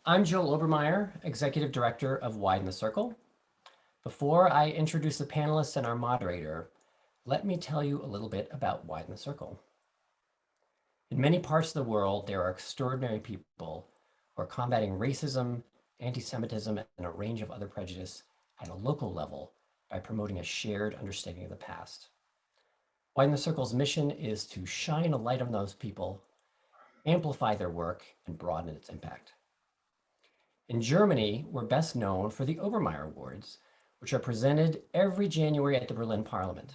I'm Joel Obermeyer, Executive Director of Widen the Circle. Before I introduce the panelists and our moderator, let me tell you a little bit about Widen the Circle. In many parts of the world, there are extraordinary people who are combating racism, anti-Semitism, and a range of other prejudice at a local level by promoting a shared understanding of the past. Widen the Circle's mission is to shine a light on those people, amplify their work, and broaden its impact. In Germany, we're best known for the Obermeyer Awards, which are presented every January at the Berlin Parliament.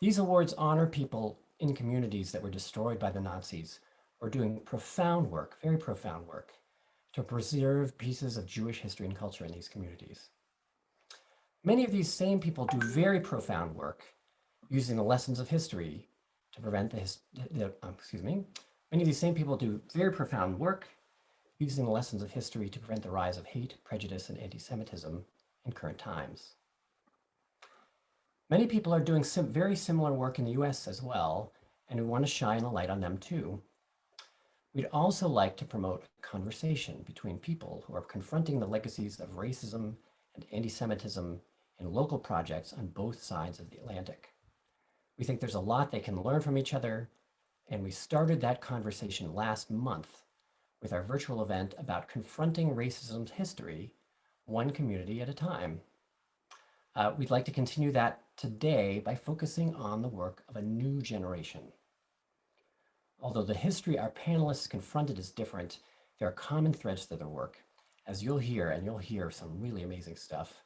These awards honor people in communities that were destroyed by the Nazis or doing profound work, very profound work, to preserve pieces of Jewish history and culture in these communities. Many of these same people do very profound work using the lessons of history to prevent many of these same people do very profound work using the lessons of history to prevent the rise of hate, prejudice, and anti-Semitism in current times. Many people are doing very similar work in the US as well, and we want to shine a light on them too. We'd also like to promote a conversation between people who are confronting the legacies of racism and anti-Semitism in local projects on both sides of the Atlantic. We think there's a lot they can learn from each other, and we started that conversation last month with our virtual event about confronting racism's history, one community at a time. We'd like to continue that today by focusing on the work of a new generation. Although the history our panelists confronted is different, there are common threads to their work. As you'll hear, and you'll hear some really amazing stuff,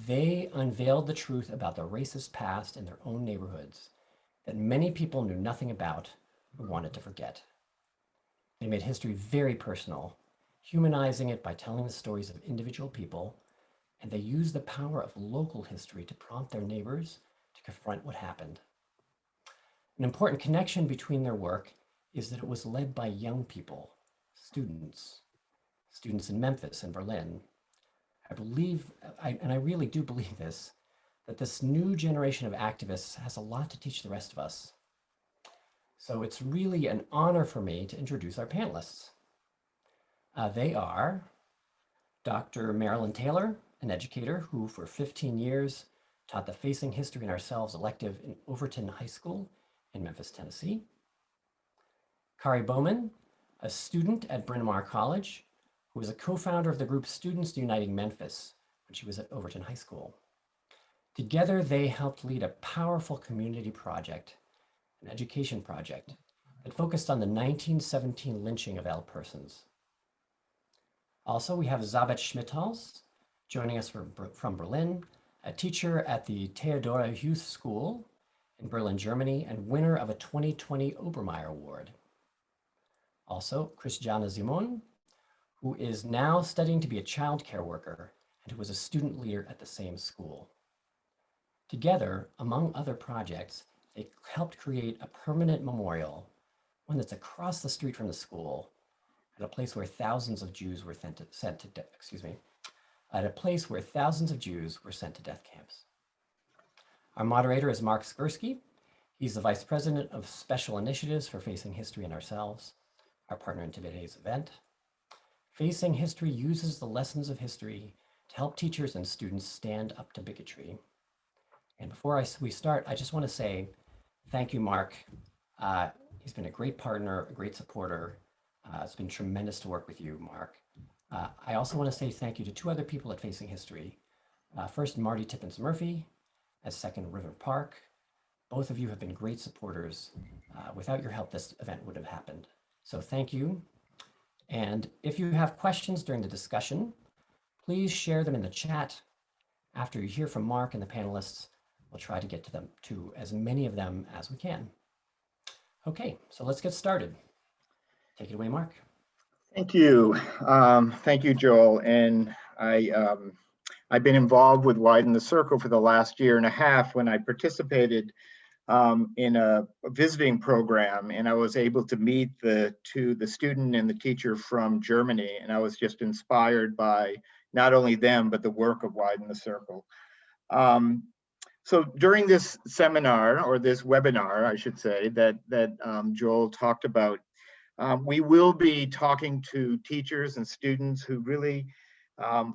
they unveiled the truth about the racist past in their own neighborhoods that many people knew nothing about or wanted to forget. They made history very personal, humanizing it by telling the stories of individual people, and they used the power of local history to prompt their neighbors to confront what happened. An important connection between their work is that it was led by young people, students in Memphis and Berlin. I believe, and I really do believe this, that this new generation of activists has a lot to teach the rest of us. So it's really an honor for me to introduce our panelists. They are Dr. Marilyn Taylor, an educator who for 15 years taught the Facing History and Ourselves elective in Overton High School in Memphis, Tennessee. Kari Bowman, a student at Bryn Mawr College, who was a co-founder of the group Students Uniting Memphis when she was at Overton High School. Together, they helped lead a powerful community project, an education project, that focused on the 1917 lynching of L persons. Also, we have Zabet Schmidhals joining us from Berlin, a teacher at the Theodora Heuss School in Berlin, Germany, and winner of a 2020 Obermeyer Award. Also, Christiana Simon, who is now studying to be a child care worker and who was a student leader at the same school. Together, among other projects, they helped create a permanent memorial, one that's across the street from the school, at a place where thousands of Jews were sent to death camps. Our moderator is Mark Skursky. He's the Vice President of Special Initiatives for Facing History and Ourselves, our partner in today's event. Facing History uses the lessons of history to help teachers and students stand up to bigotry. And before we start, I just want to say thank you, Mark. He's been a great partner, a great supporter. It's been tremendous to work with you, Mark. I also want to say thank you to two other people at Facing History. First, Marty Tippins Murphy, as second, River Park. Both of you have been great supporters. Without your help, this event would have happened. So thank you. And if you have questions during the discussion, please share them in the chat. After you hear from Mark and the panelists, we'll try to get to as many of them as we can. Okay, so let's get started. Take it away, Mark. Thank you. Thank you, Joel. And I've been involved with Widen the Circle for the last year and a half when I participated in a visiting program, and I was able to meet the student and the teacher from Germany, and I was just inspired by not only them, but the work of Widen the Circle. So during this seminar, or this webinar, I should say, that Joel talked about, We will be talking to teachers and students who really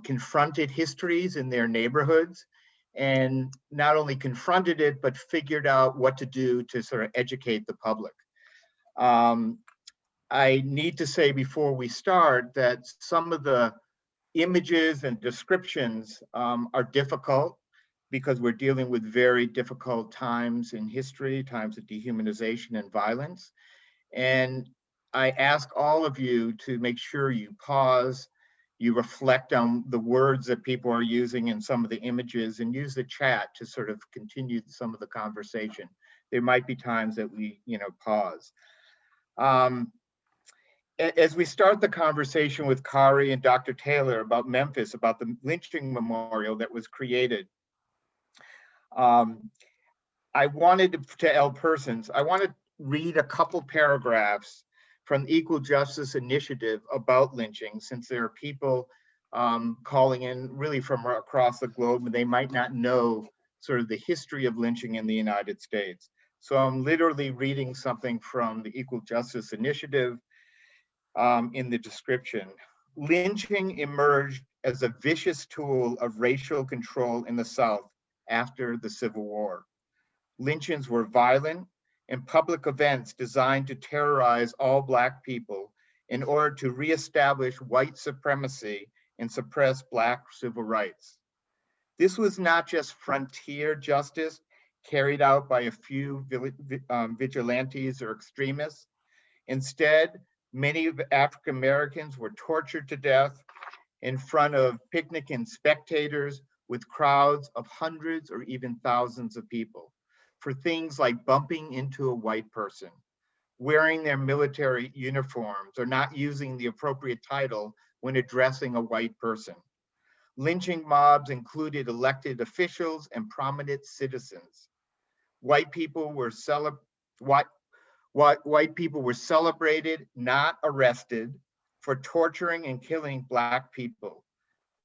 confronted histories in their neighborhoods, and not only confronted it, but figured out what to do to sort of educate the public. Um, I need to say before we start that some of the images and descriptions are difficult because we're dealing with very difficult times in history, times of dehumanization and violence. And I ask all of you to make sure you pause, you reflect on the words that people are using in some of the images, and use the chat to sort of continue some of the conversation. There might be times that we, pause. Um, as we start the conversation with Kari and Dr. Taylor about Memphis, about the lynching memorial that was created, um, I wanted to L persons, I want to read a couple paragraphs from the Equal Justice Initiative about lynching, since there are people calling in really from across the globe, and they might not know sort of the history of lynching in the United States. So I'm literally reading something from the Equal Justice Initiative in the description. Lynching emerged as a vicious tool of racial control in the South after the Civil War. Lynchings were violent and public events designed to terrorize all Black people in order to reestablish white supremacy and suppress Black civil rights. This was not just frontier justice carried out by a few vigilantes or extremists. Instead, many of African Americans were tortured to death in front of picnicking spectators with crowds of hundreds or even thousands of people for things like bumping into a white person, wearing their military uniforms, or not using the appropriate title when addressing a white person. Lynching mobs included elected officials and prominent citizens. White people were white people were celebrated, not arrested, for torturing and killing Black people.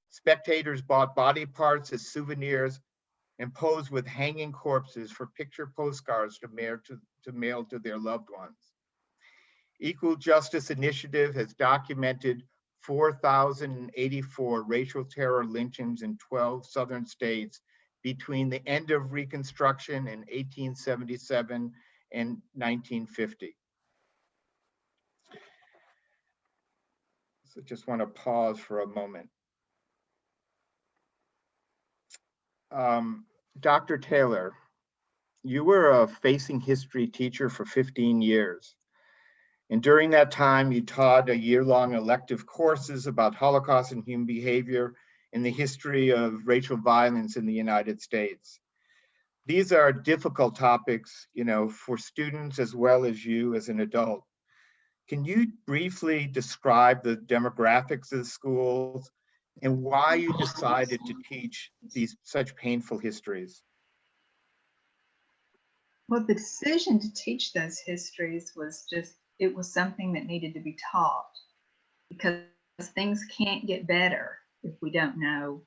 Spectators bought body parts as souvenirs and posed with hanging corpses for picture postcards to mail to their loved ones. Equal Justice Initiative has documented 4,084 racial terror lynchings in 12 southern states between the end of Reconstruction in 1877 and 1950. So just want to pause for a moment. Dr. Taylor, you were a facing history teacher for 15 years. And during that time, you taught a year-long elective courses about Holocaust and human behavior and the history of racial violence in the United States. These are difficult topics, for students as well as you as an adult. Can you briefly describe the demographics of the schools and why you decided to teach these such painful histories? Well, the decision to teach those histories was just, it was something that needed to be taught, because things can't get better if we don't know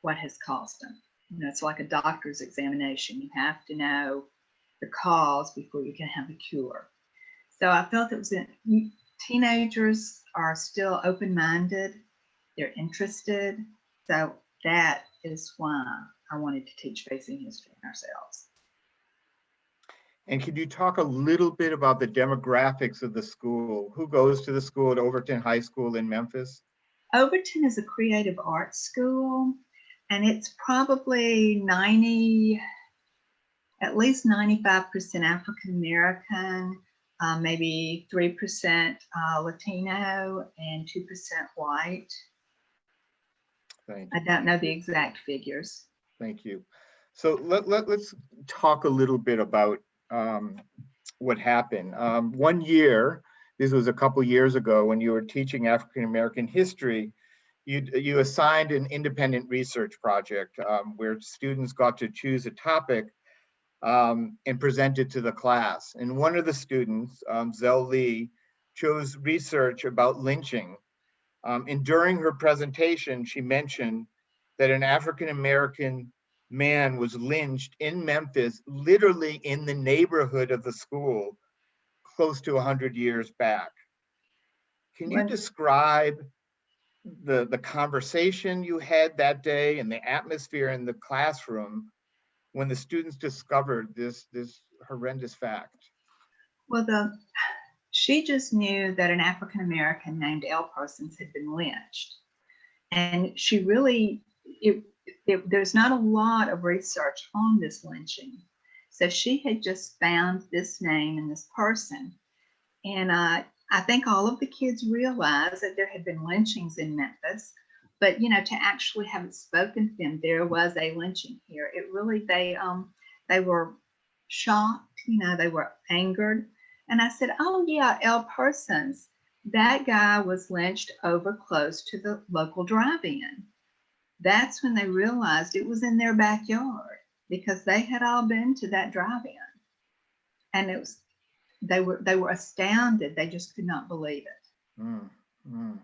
what has caused them. It's like a doctor's examination. You have to know the cause before you can have a cure. So I felt it was teenagers are still open-minded, they're interested. So that is why I wanted to teach facing history ourselves. And could you talk a little bit about the demographics of the school? Who goes to the school at Overton High School in Memphis? Overton is a creative arts school, and it's probably at least 95% African American, maybe 3% Latino, and 2% white. Thank you. I don't know the exact figures. Thank you. So let's talk a little bit about what happened. One year, this was a couple years ago, when you were teaching African American history, you assigned an independent research project where students got to choose a topic and present it to the class. And one of the students, Zell Lee, chose research about lynching. And during her presentation, she mentioned that an African American man was lynched in Memphis, literally in the neighborhood of the school, close to 100 years back. Can you describe the conversation you had that day and the atmosphere in the classroom when the students discovered this horrendous fact? Well, she just knew that an African American named L. Parsons had been lynched, and she really there's not a lot of research on this lynching, so she had just found this name and this person, and I think all of the kids realized that there had been lynchings in Memphis, but to actually have it spoken to them, there was a lynching here. It really they were shocked, they were angered. And I said, oh yeah, L. Parsons, that guy was lynched over close to the local drive-in. That's when they realized it was in their backyard because they had all been to that drive-in. And they were astounded. They just could not believe it. Mm, mm.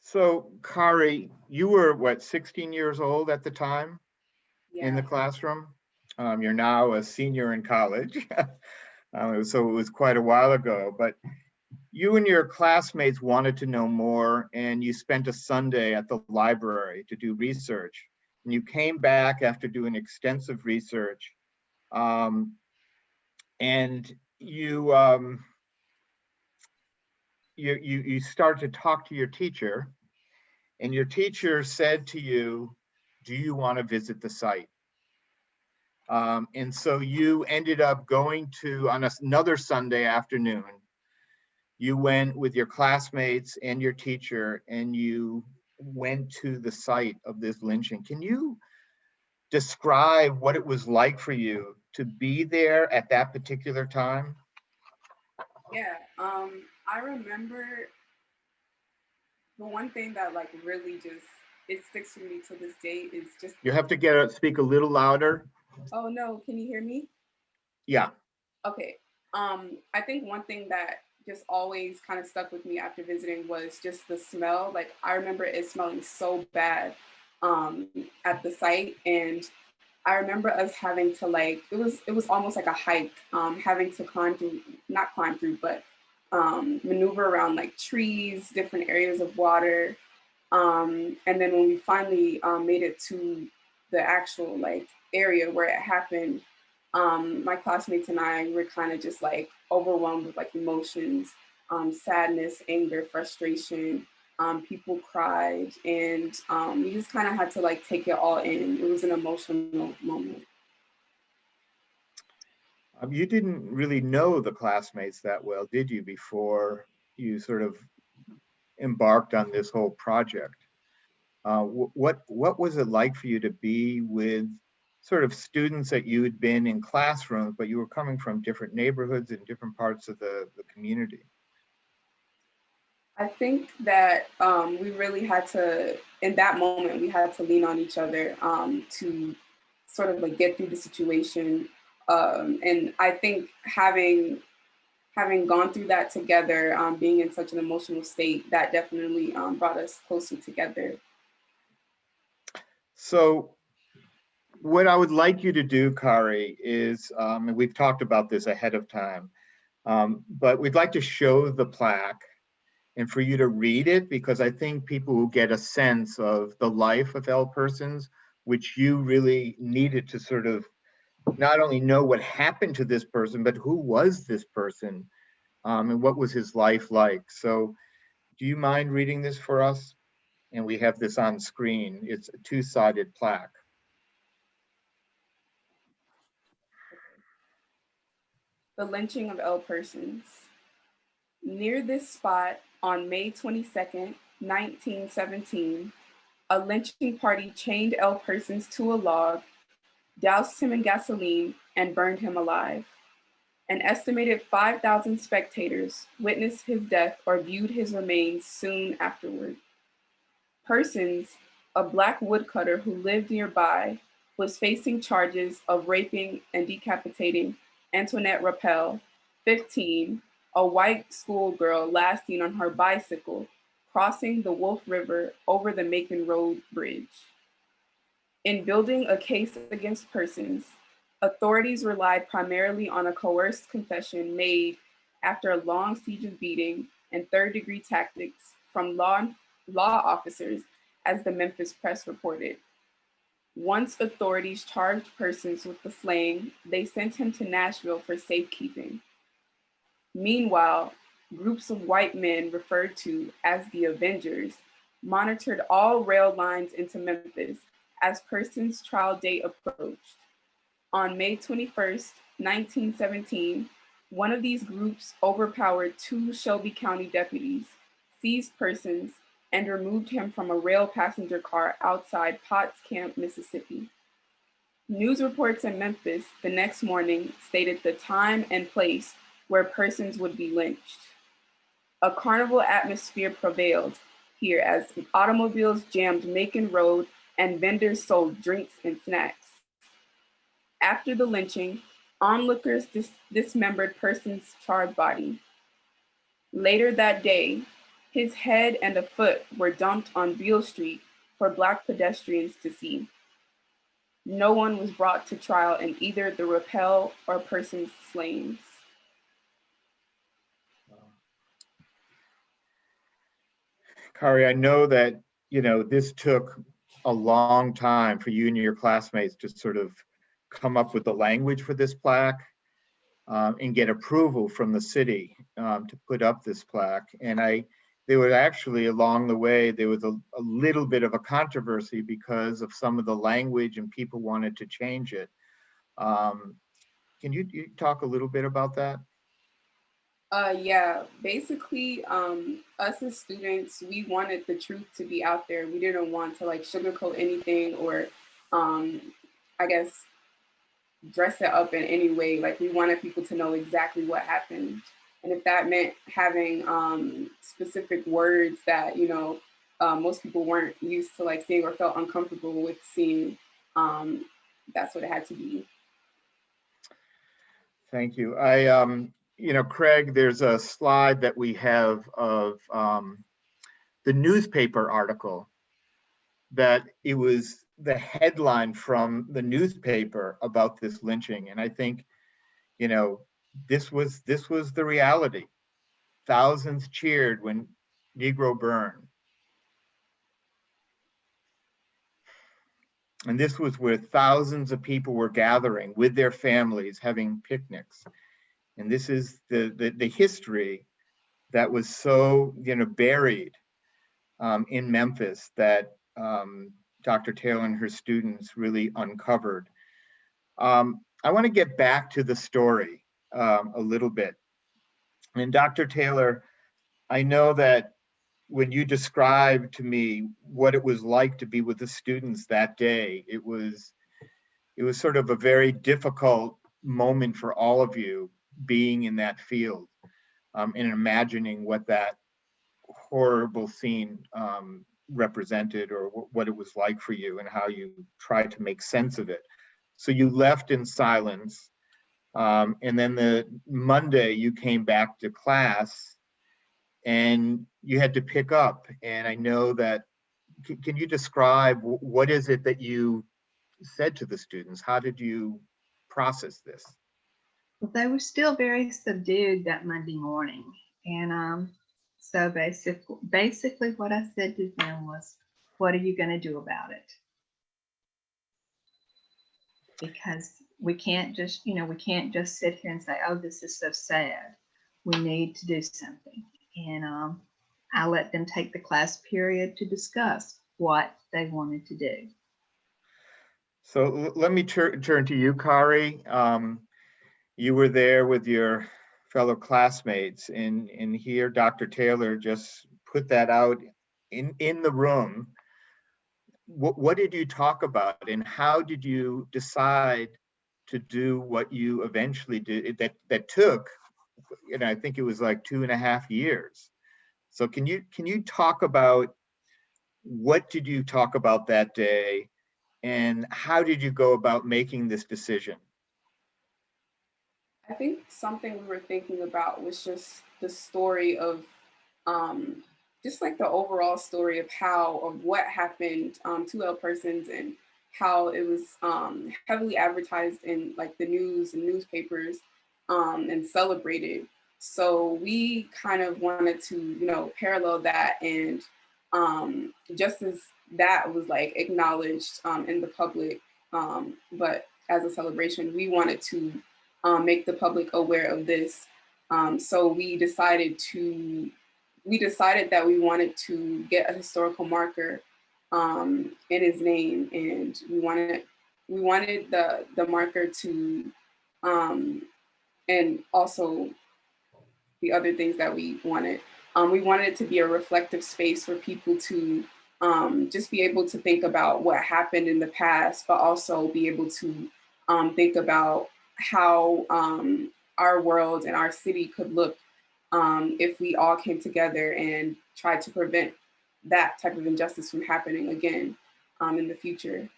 So, Kari, you were what, 16 years old at the time in the classroom? You're now a senior in college. So it was quite a while ago, but you and your classmates wanted to know more, and you spent a Sunday at the library to do research. And you came back after doing extensive research, and you started to talk to your teacher, and your teacher said to you, "Do you want to visit the site?" And so you ended up going to, on another Sunday afternoon, you went with your classmates and your teacher, and you went to the site of this lynching. Can you describe what it was like for you to be there at that particular time? Yeah, I remember the one thing that like really just it sticks with me to this day is just You have to speak a little louder. oh no, can you hear me? Yeah. Okay. I think one thing that just always kind of stuck with me after visiting was just the smell. Like I remember it smelling so bad at the site, and I remember us having to like it was almost like a hike, having to not climb through, but maneuver around like trees, different areas of water. And then when we finally made it to the actual like area where it happened, my classmates and I were kind of just like overwhelmed with like emotions, sadness, anger, frustration. People cried, and we just kind of had to like take it all in. It was an emotional moment. You didn't really know the classmates that well, did you, before you sort of embarked on this whole project? What was it like for you to be with sort of students that you had been in classrooms, but you were coming from different neighborhoods and different parts of the community? I think that we really had to, in that moment, we had to lean on each other to sort of like get through the situation. And I think having gone through that together, being in such an emotional state, that definitely brought us closer together. So what I would like you to do, Kari, is, and we've talked about this ahead of time, but we'd like to show the plaque and for you to read it, because I think people will get a sense of the life of L. Parsons, which you really needed to sort of not only know what happened to this person, but who was this person, and what was his life like. So do you mind reading this for us? And we have this on screen. It's a two-sided plaque. The lynching of L. Parsons. Near this spot on May 22nd, 1917, a lynching party chained L. Parsons to a log, doused him in gasoline, and burned him alive. An estimated 5,000 spectators witnessed his death or viewed his remains soon afterward. Parsons, a Black woodcutter who lived nearby, was facing charges of raping and decapitating Antoinette Rappel, 15, a white schoolgirl last seen on her bicycle crossing the Wolf River over the Macon Road Bridge. In building a case against Parsons, authorities relied primarily on a coerced confession made after a long siege of beating and third-degree tactics from law officers, as the Memphis Press reported. Once authorities charged persons with the slaying, they sent him to Nashville for safekeeping. Meanwhile, groups of white men referred to as the Avengers monitored all rail lines into Memphis as Person's trial date approached. On May 21st, 1917, one of these groups overpowered 2 Shelby County deputies, seized Persons, and removed him from a rail passenger car outside Potts Camp, Mississippi. News reports in Memphis the next morning stated the time and place where Persons would be lynched. A carnival atmosphere prevailed here as automobiles jammed Macon Road and vendors sold drinks and snacks. After the lynching, onlookers dismembered Persons' charred body. Later that day, his head and a foot were dumped on Beale Street for Black pedestrians to see. No one was brought to trial in either the Rappel or Persons slayings. Kari, I know that, this took a long time for you and your classmates to sort of come up with the language for this plaque and get approval from the city to put up this plaque. And there was actually along the way, there was a little bit of a controversy because of some of the language and people wanted to change it. Can you talk a little bit about that? Yeah, basically, us as students, we wanted the truth to be out there. We didn't want to like sugarcoat anything or, I guess, dress it up in any way. Like we wanted people to know exactly what happened. And if that meant having specific words that, most people weren't used to like seeing or felt uncomfortable with seeing, that's what it had to be. Thank you. Craig, there's a slide that we have of the newspaper article that it was the headline from the newspaper about this lynching. And I think, this was the reality. Thousands cheered when Negro burned. And this was where thousands of people were gathering with their families, having picnics. And this is the history that was so, buried in Memphis that Dr. Taylor and her students really uncovered. I want to get back to the story a little bit. And Dr. Taylor, I know that when you described to me what it was like to be with the students that day, it was sort of a very difficult moment for all of you being in that field and imagining what that horrible scene represented or what it was like for you and how you tried to make sense of it. So you left in silence. And then the Monday you came back to class and you had to pick up. And I know that, can you describe what is it that you said to the students? How did you process this? Well, they were still very subdued that Monday morning. And so basically what I said to them was, what are you going to do about it? Because we can't just sit here and say, oh, this is so sad. We need to do something. And I let them take the class period to discuss what they wanted to do. So let me turn to you, Kari. You were there with your fellow classmates, and here Dr. Taylor just put that out in the room. What did you talk about, and how did you decide to do what you eventually did? That took, I think it was like 2.5 years. So can you talk about what did you talk about that day, and how did you go about making this decision? I think something we were thinking about was just the story of, just like the overall story of what happened to L Persons and how it was heavily advertised in like the news and newspapers and celebrated. So we kind of wanted to, you know, parallel that, and just as that was like acknowledged in the public, but as a celebration, we wanted to make the public aware of this. So we decided that we wanted to get a historical marker in his name, and we wanted the marker to and also the other things that we wanted. We wanted it to be a reflective space for people to just be able to think about what happened in the past, but also be able to think about how our world and our city could look if we all came together and tried to prevent that type of injustice from happening again in the future.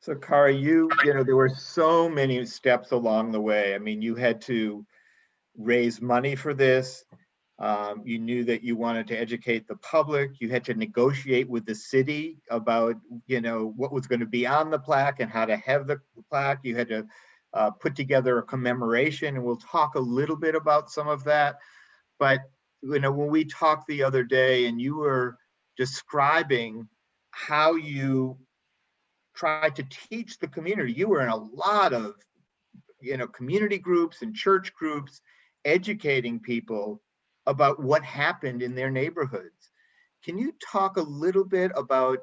So Kari, you know, there were so many steps along the way. I mean, you had to raise money for this. You knew that you wanted to educate the public. You had to negotiate with the city about, you know, what was going to be on the plaque and how to have the plaque. You had to put together a commemoration, and we'll talk a little bit about some of that. But, you know, when we talked the other day and you were describing how you tried to teach the community, you were in a lot of, you know, community groups and church groups, educating people about what happened in their neighborhoods. Can you talk a little bit about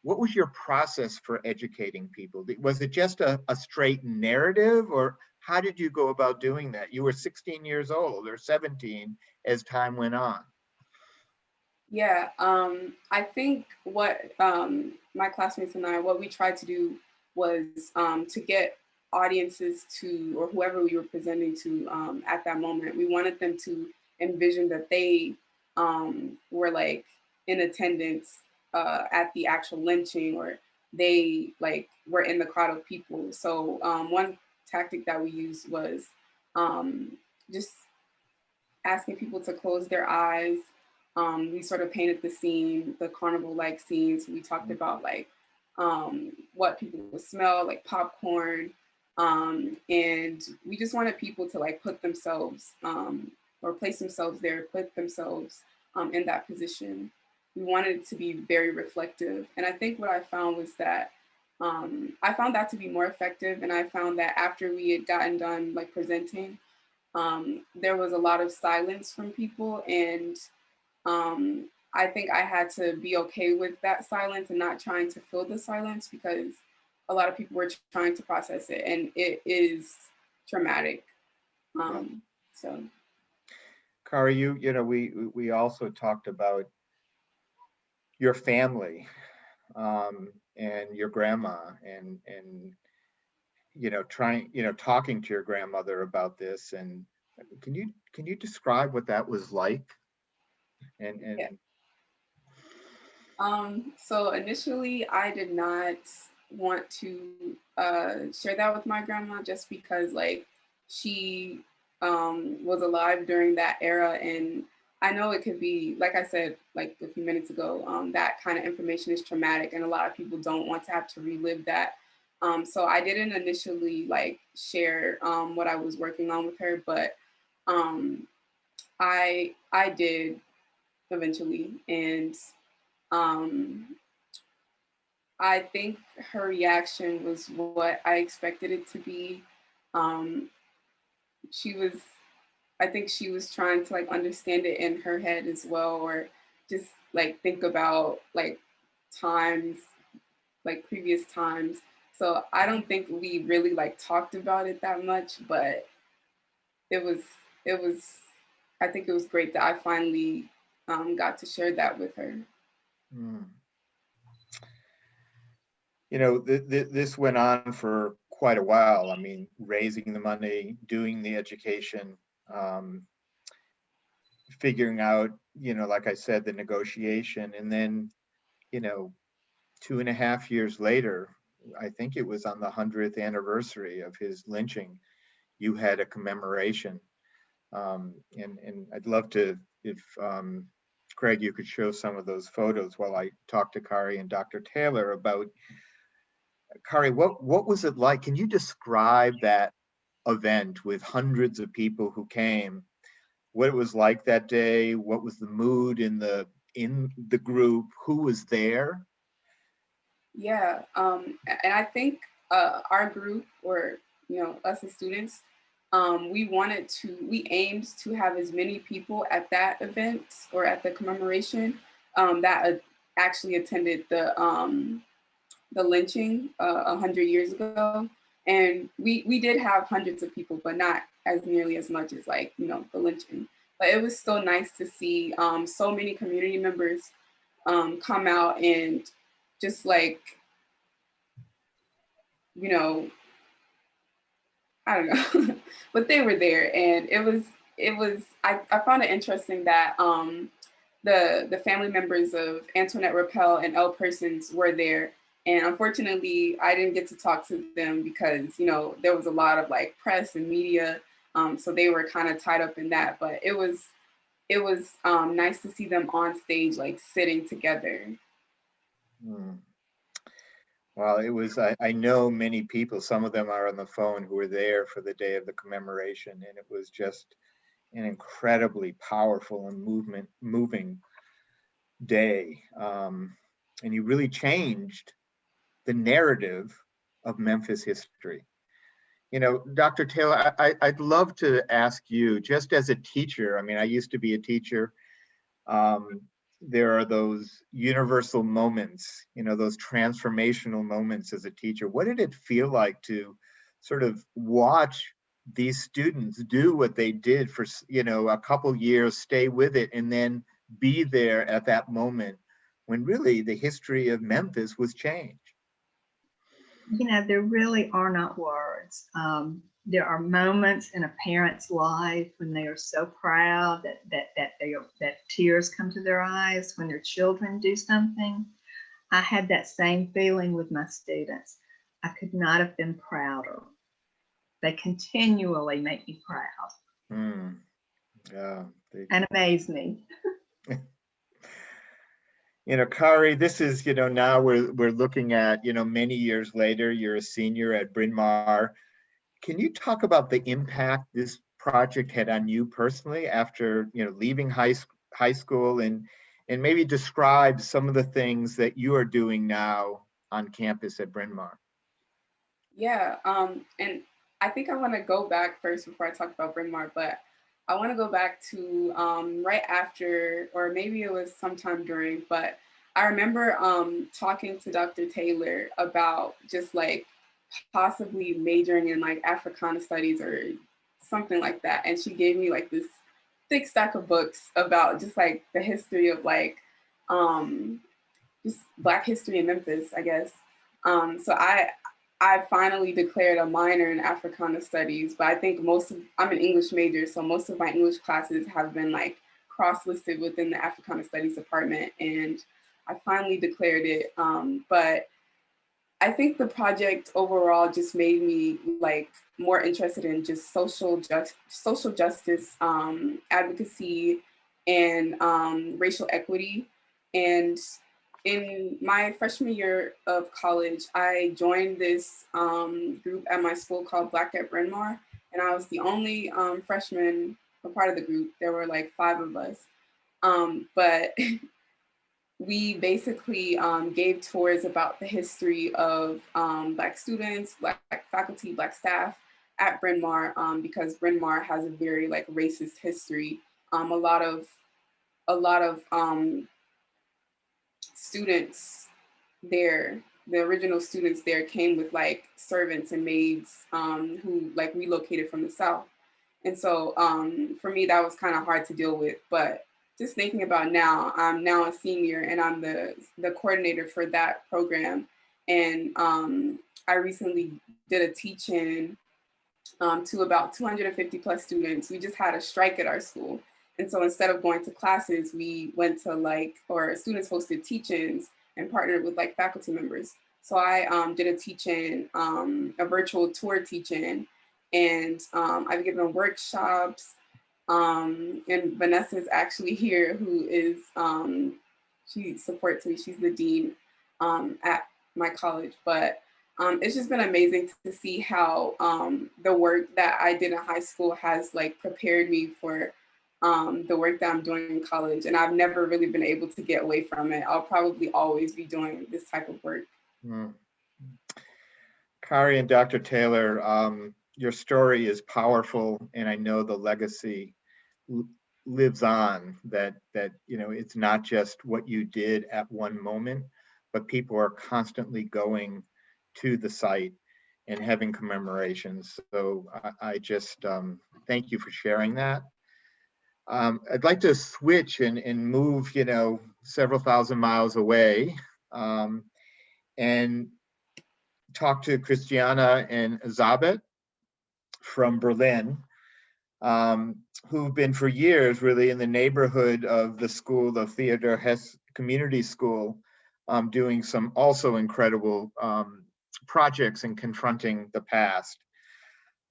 what was your process for educating people? Was it just a straight narrative, or how did you go about doing that? You were 16 years old or 17 as time went on. Yeah, I think what my classmates and I, what we tried to do was to get audiences to, or whoever we were presenting to at that moment, we wanted them to envision that they were like in attendance at the actual lynching, or they like were in the crowd of people. So one tactic that we used was just asking people to close their eyes. We sort of painted the scene, the carnival-like scenes. We talked about like what people would smell, like popcorn, and we just wanted people to like put themselves or place themselves there, put themselves in that position. We wanted it to be very reflective, and I think what I found was that I found that to be more effective, and I found that after we had gotten done like presenting, there was a lot of silence from people, and I think I had to be okay with that silence and not trying to fill the silence, because a lot of people were trying to process it, and it is traumatic. So, Kari, you know, we also talked about your family and your grandma, and you know, talking to your grandmother about this. And can you describe what that was like? And yeah. So initially, I did not want to share that with my grandma, just because like she was alive during that era, and I know it could be, like I said like a few minutes ago, that kind of information is traumatic, and a lot of people don't want to have to relive that. So I didn't initially like share what I was working on with her, but um, I did eventually, and um, I think her reaction was what I expected it to be. Um, she was, I think she was trying to like understand it in her head as well, or just like think about like times, like previous times. So I don't think we really like talked about it that much, but it was, it was, I think it was great that I finally got to share that with her. mm, you know, this went on for quite a while. I mean, raising the money, doing the education, um, figuring out, you know, like I said, the negotiation, and then, you know, 2.5 years later, I think it was on the 100th anniversary of his lynching, you had a commemoration. And I'd love to, if Craig, you could show some of those photos while I talk to Kari and Dr. Taylor about, Kari, what was it like? Can you describe that event with hundreds of people who came, what it was like that day, what was the mood in the group, who was there? Yeah, and I think our group, or us as students, we aimed to have as many people at that event or at the commemoration that actually attended the lynching 100 years ago, and we did have hundreds of people, but not as nearly as much as the lynching. But it was still nice to see so many community members come out and just you know, I don't know, but they were there, and I found it interesting that the family members of Antoinette Rappel and Elle Persons were there. And unfortunately, I didn't get to talk to them because, there was a lot of press and media. So they were kind of tied up in that, but it was nice to see them on stage, sitting together. Hmm. Well, it was, I know many people, some of them are on the phone, who were there for the day of the commemoration, and it was just an incredibly powerful and moving day. And you really changed the narrative of Memphis history. Dr. Taylor, I'd love to ask you, just as a teacher, I mean, I used to be a teacher. There are those universal moments, those transformational moments as a teacher. What did it feel like to sort of watch these students do what they did for, a couple years, stay with it, and then be there at that moment when really the history of Memphis was changed? There really are not words. There are moments in a parent's life when they are so proud that tears come to their eyes when their children do something. I had that same feeling with my students. I could not have been prouder. They continually make me proud. Yeah, and amaze me. Kari, this is, now we're looking at, many years later, you're a senior at Bryn Mawr. Can you talk about the impact this project had on you personally after, leaving high school, and maybe describe some of the things that you are doing now on campus at Bryn Mawr? Yeah, and I think I want to go back first before I talk about Bryn Mawr, but I want to go back to right after, or maybe it was sometime during, but I remember talking to Dr. Taylor about just possibly majoring in Africana studies or something like that. And she gave me this thick stack of books about just the history of just Black history in Memphis, I guess. So I finally declared a minor in Africana studies, but I think I'm an English major, so most of my English classes have been cross-listed within the Africana studies department, and I finally declared it. But I think the project overall just made me more interested in just social justice, advocacy, and racial equity. And in my freshman year of college, I joined this group at my school called Black at Bryn Mawr, and I was the only freshman, a part of the group. There were 5 of us, but we basically gave tours about the history of Black students, Black faculty, Black staff at Bryn Mawr, because Bryn Mawr has a very racist history. A lot of students there, the original students there, came with servants and maids who relocated from the South. And so for me, that was kind of hard to deal with. But just thinking about now, I'm now a senior and I'm the coordinator for that program. And I recently did a teach-in to about 250 plus students. We just had a strike at our school. And so instead of going to classes, we went to or students hosted teach-ins and partnered with faculty members. So I did a teach-in, a virtual tour teach-in, and I've given workshops. And Vanessa's actually here, who is, she supports me. She's the dean at my college. But It's just been amazing to see how the work that I did in high school has like prepared me for the work that I'm doing in college. And I've never really been able to get away from it. I'll probably always be doing this type of work. Mm. Kari and Dr. Taylor, your story is powerful, and I know the legacy lives on, that you know, it's not just what you did at one moment, but people are constantly going to the site and having commemorations. So I just thank you for sharing that. I'd like to switch and move, you know, several thousand miles away, and talk to Christiana and Zabet from Berlin, who've been for years really in the neighborhood of the school, the Theodor Hess Community School, doing some also incredible projects in confronting the past.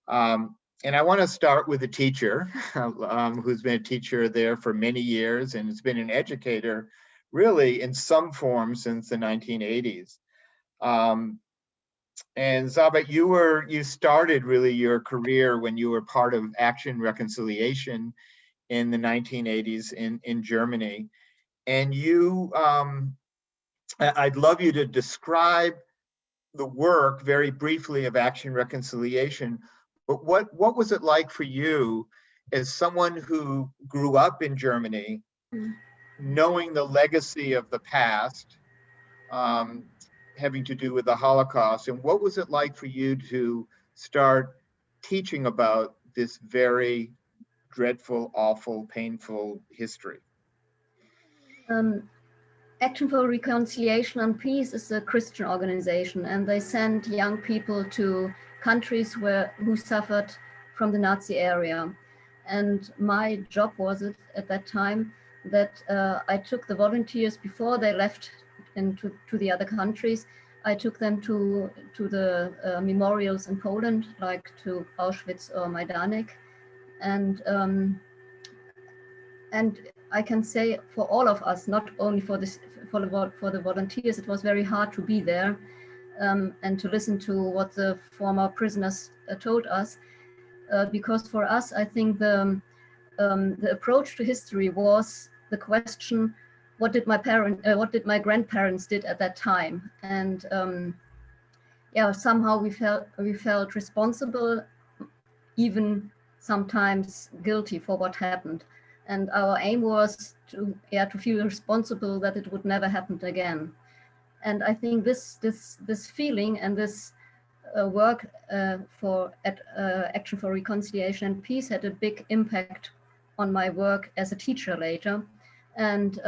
And I want to start with a teacher who's been a teacher there for many years and has been an educator really in some form since the 1980s. And Zabet, you started really your career when you were part of Action Reconciliation in the 1980s in Germany. And I'd love you to describe the work very briefly of Action Reconciliation, but what was it like for you as someone who grew up in Germany, knowing the legacy of the past, having to do with the Holocaust, and what was it like for you to start teaching about this very dreadful, awful, painful history? Action for Reconciliation and Peace is a Christian organization, and they send young people to countries who suffered from the Nazi area. And my job was at that time that I took the volunteers before they left to the other countries. I took them to the memorials in Poland, like to Auschwitz or Majdanek, and I can say for all of us, not only for the volunteers, it was very hard to be there and to listen to what the former prisoners told us, because for us, I think the approach to history was the question: what did my grandparents did at that time? And yeah, somehow we felt responsible, even sometimes guilty for what happened. And our aim was to feel responsible that it would never happen again. And I think this feeling and this work at Action for Reconciliation and Peace had a big impact on my work as a teacher later, and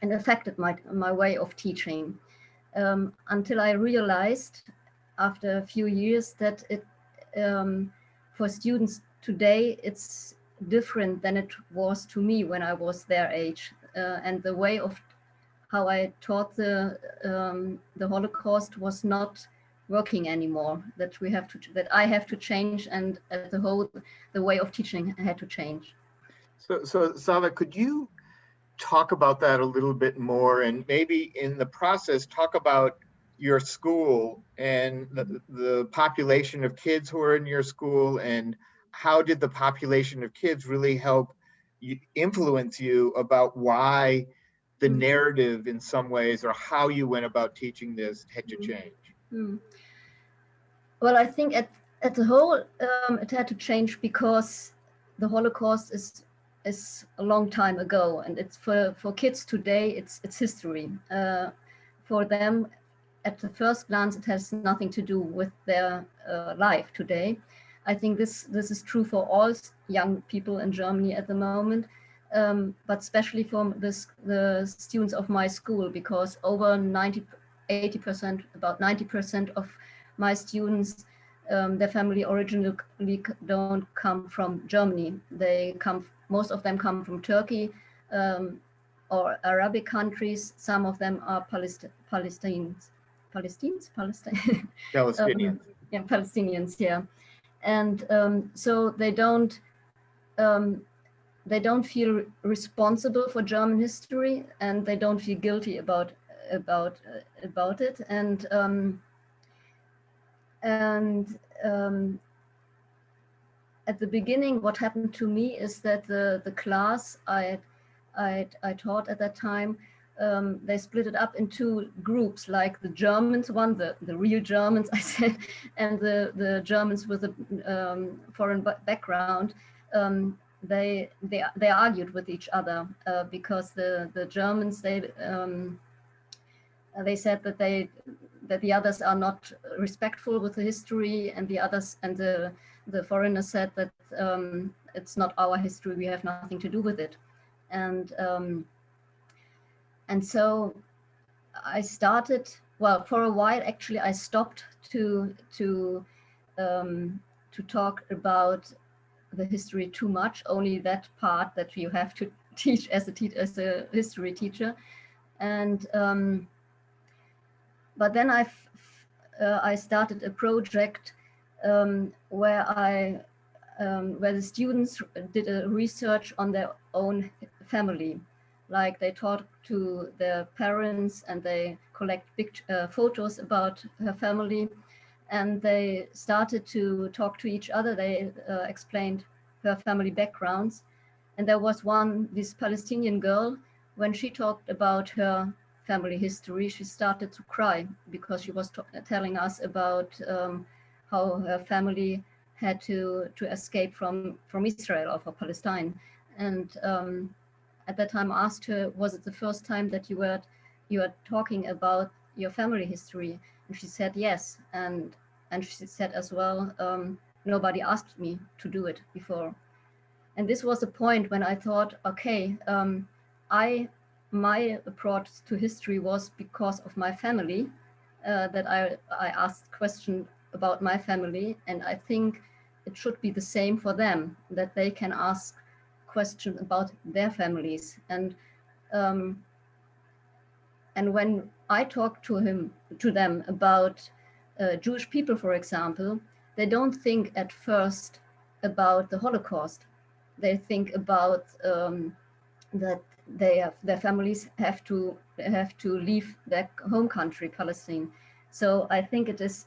affected my way of teaching, until I realized after a few years that it for students today, it's different than it was to me when I was their age. And the way of how I taught the Holocaust was not working anymore. That I have to change, and the way of teaching had to change. So Zabet, could you talk about that a little bit more, and maybe in the process talk about your school and the population of kids who are in your school, and how did the population of kids really help influence you about why the narrative in some ways, or how you went about teaching this, had to change? Well, I think at the whole, it had to change because the Holocaust is a long time ago, and it's for kids today, it's history. For them, at the first glance, it has nothing to do with their life today. I think this is true for all young people in Germany at the moment, but especially for the students of my school, because over 80%, about 90% of my students, their family originally don't come from Germany. Most of them come from Turkey or Arabic countries. Some of them are Palestinians. Yeah, Palestinians. Yeah, and so they don't feel responsible for German history, and they don't feel guilty about it. And And at the beginning, what happened to me is that the class I taught at that time, they split it up into groups, like the Germans one, the real Germans, I said, and the Germans with a foreign background. They argued with each other because the Germans, they said that the others are not respectful with the history, and the foreigners said that it's not our history, we have nothing to do with it. And so I started, well, for a while actually I stopped to talk about the history too much, only that part that you have to teach as a history teacher. And but then I started a project where the students did a research on their own family. Like they talked to their parents and they collect photos about her family, and they started to talk to each other. They explained her family backgrounds. And there was this Palestinian girl, when she talked about her family history, she started to cry because she was telling us about how her family had to escape from Israel or from Palestine. And at that time I asked her, was it the first time that you were talking about your family history? And she said yes. And she said as well, nobody asked me to do it before. And this was a point when I thought, okay, my approach to history was because of my family, that I asked questions about my family, and I think it should be the same for them, that they can ask questions about their families. Um, and when I talk to them about Jewish people, for example, they don't think at first about the Holocaust. They think about that their families have to leave their home country, Palestine. So I think it is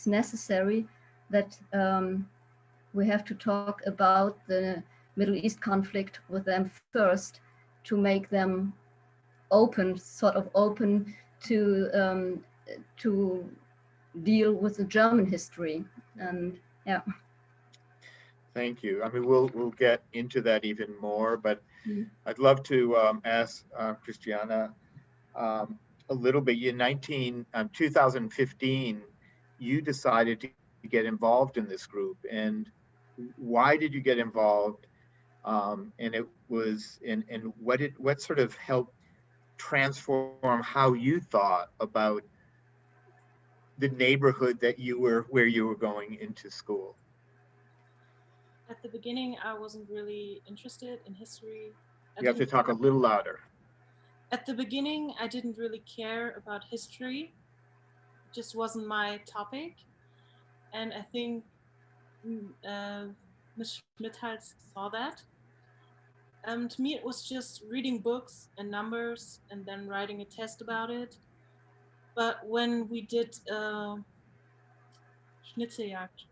necessary that we have to talk about the Middle East conflict with them first, to make them sort of open to deal with the German history. And yeah. Thank you. I mean, we'll get into that even more, but I'd love to ask Christiana a little bit. In 2015, you decided to get involved in this group, and why did you get involved? And it was, and what sort of helped transform how you thought about the neighborhood where you were going into school? At the beginning, I wasn't really interested in history. You have to talk a little louder. At the beginning, I didn't really care about history. It just wasn't my topic. And I think Ms. Schmidhals saw that. To me, it was just reading books and numbers and then writing a test about it. But when we did Schnitzeljagd,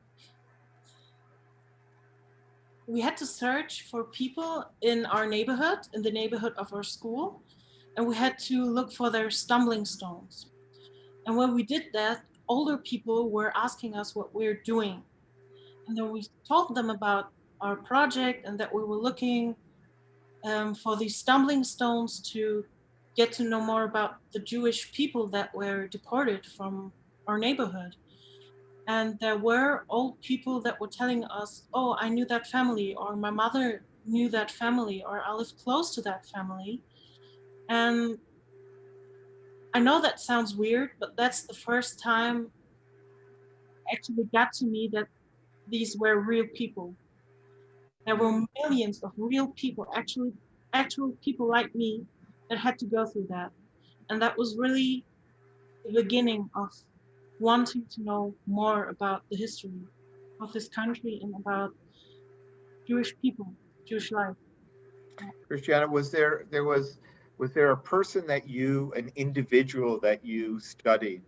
we had to search for people in our neighborhood, in the neighborhood of our school, and we had to look for their stumbling stones. And when we did that, older people were asking us what we're doing. And then we told them about our project and that we were looking for these stumbling stones to get to know more about the Jewish people that were deported from our neighborhood. And there were old people that were telling us, oh, I knew that family, or my mother knew that family, or I lived close to that family. And I know that sounds weird, but that's the first time actually got to me that these were real people. There were millions of real people, actual people like me, that had to go through that. And that was really the beginning of wanting to know more about the history of this country and about Jewish people, Jewish life. Christiana, was there a person an individual that you studied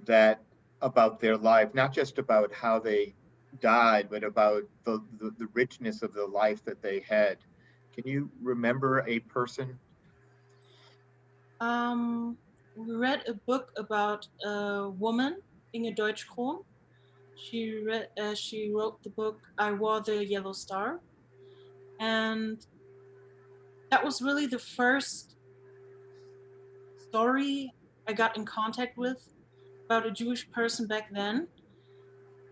that about their life, not just about how they died, but about the richness of the life that they had. Can you remember a person? We read a book about a woman, Inge Deutsch-Kron. She wrote the book I Wore the Yellow Star, and that was really the first story I got in contact with about a Jewish person back then.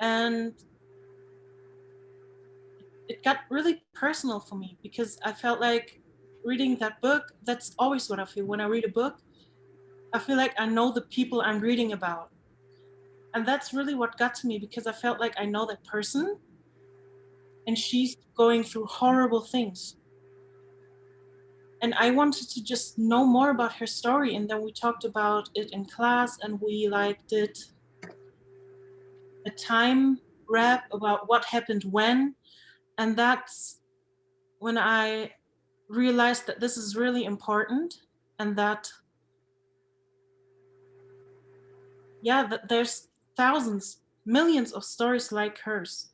And it got really personal for me because I felt like reading that book, that's always what I feel when I read a book. I feel like I know the people I'm reading about. And that's really what got to me because I felt like I know that person and she's going through horrible things. And I wanted to just know more about her story. And then we talked about it in class and we like did a time wrap about what happened when. And that's when I realized that this is really important and that, yeah, that there's thousands, millions of stories like hers,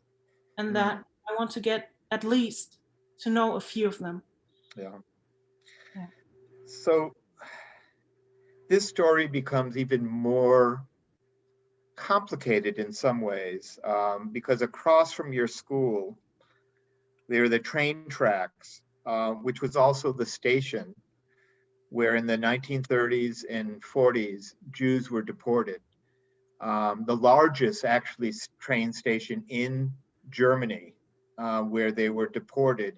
and that I want to get at least to know a few of them. Yeah. Yeah. So this story becomes even more complicated in some ways, because across from your school, there are the train tracks, which was also the station where in the 1930s and 40s, Jews were deported. The largest actually train station in Germany, where they were deported,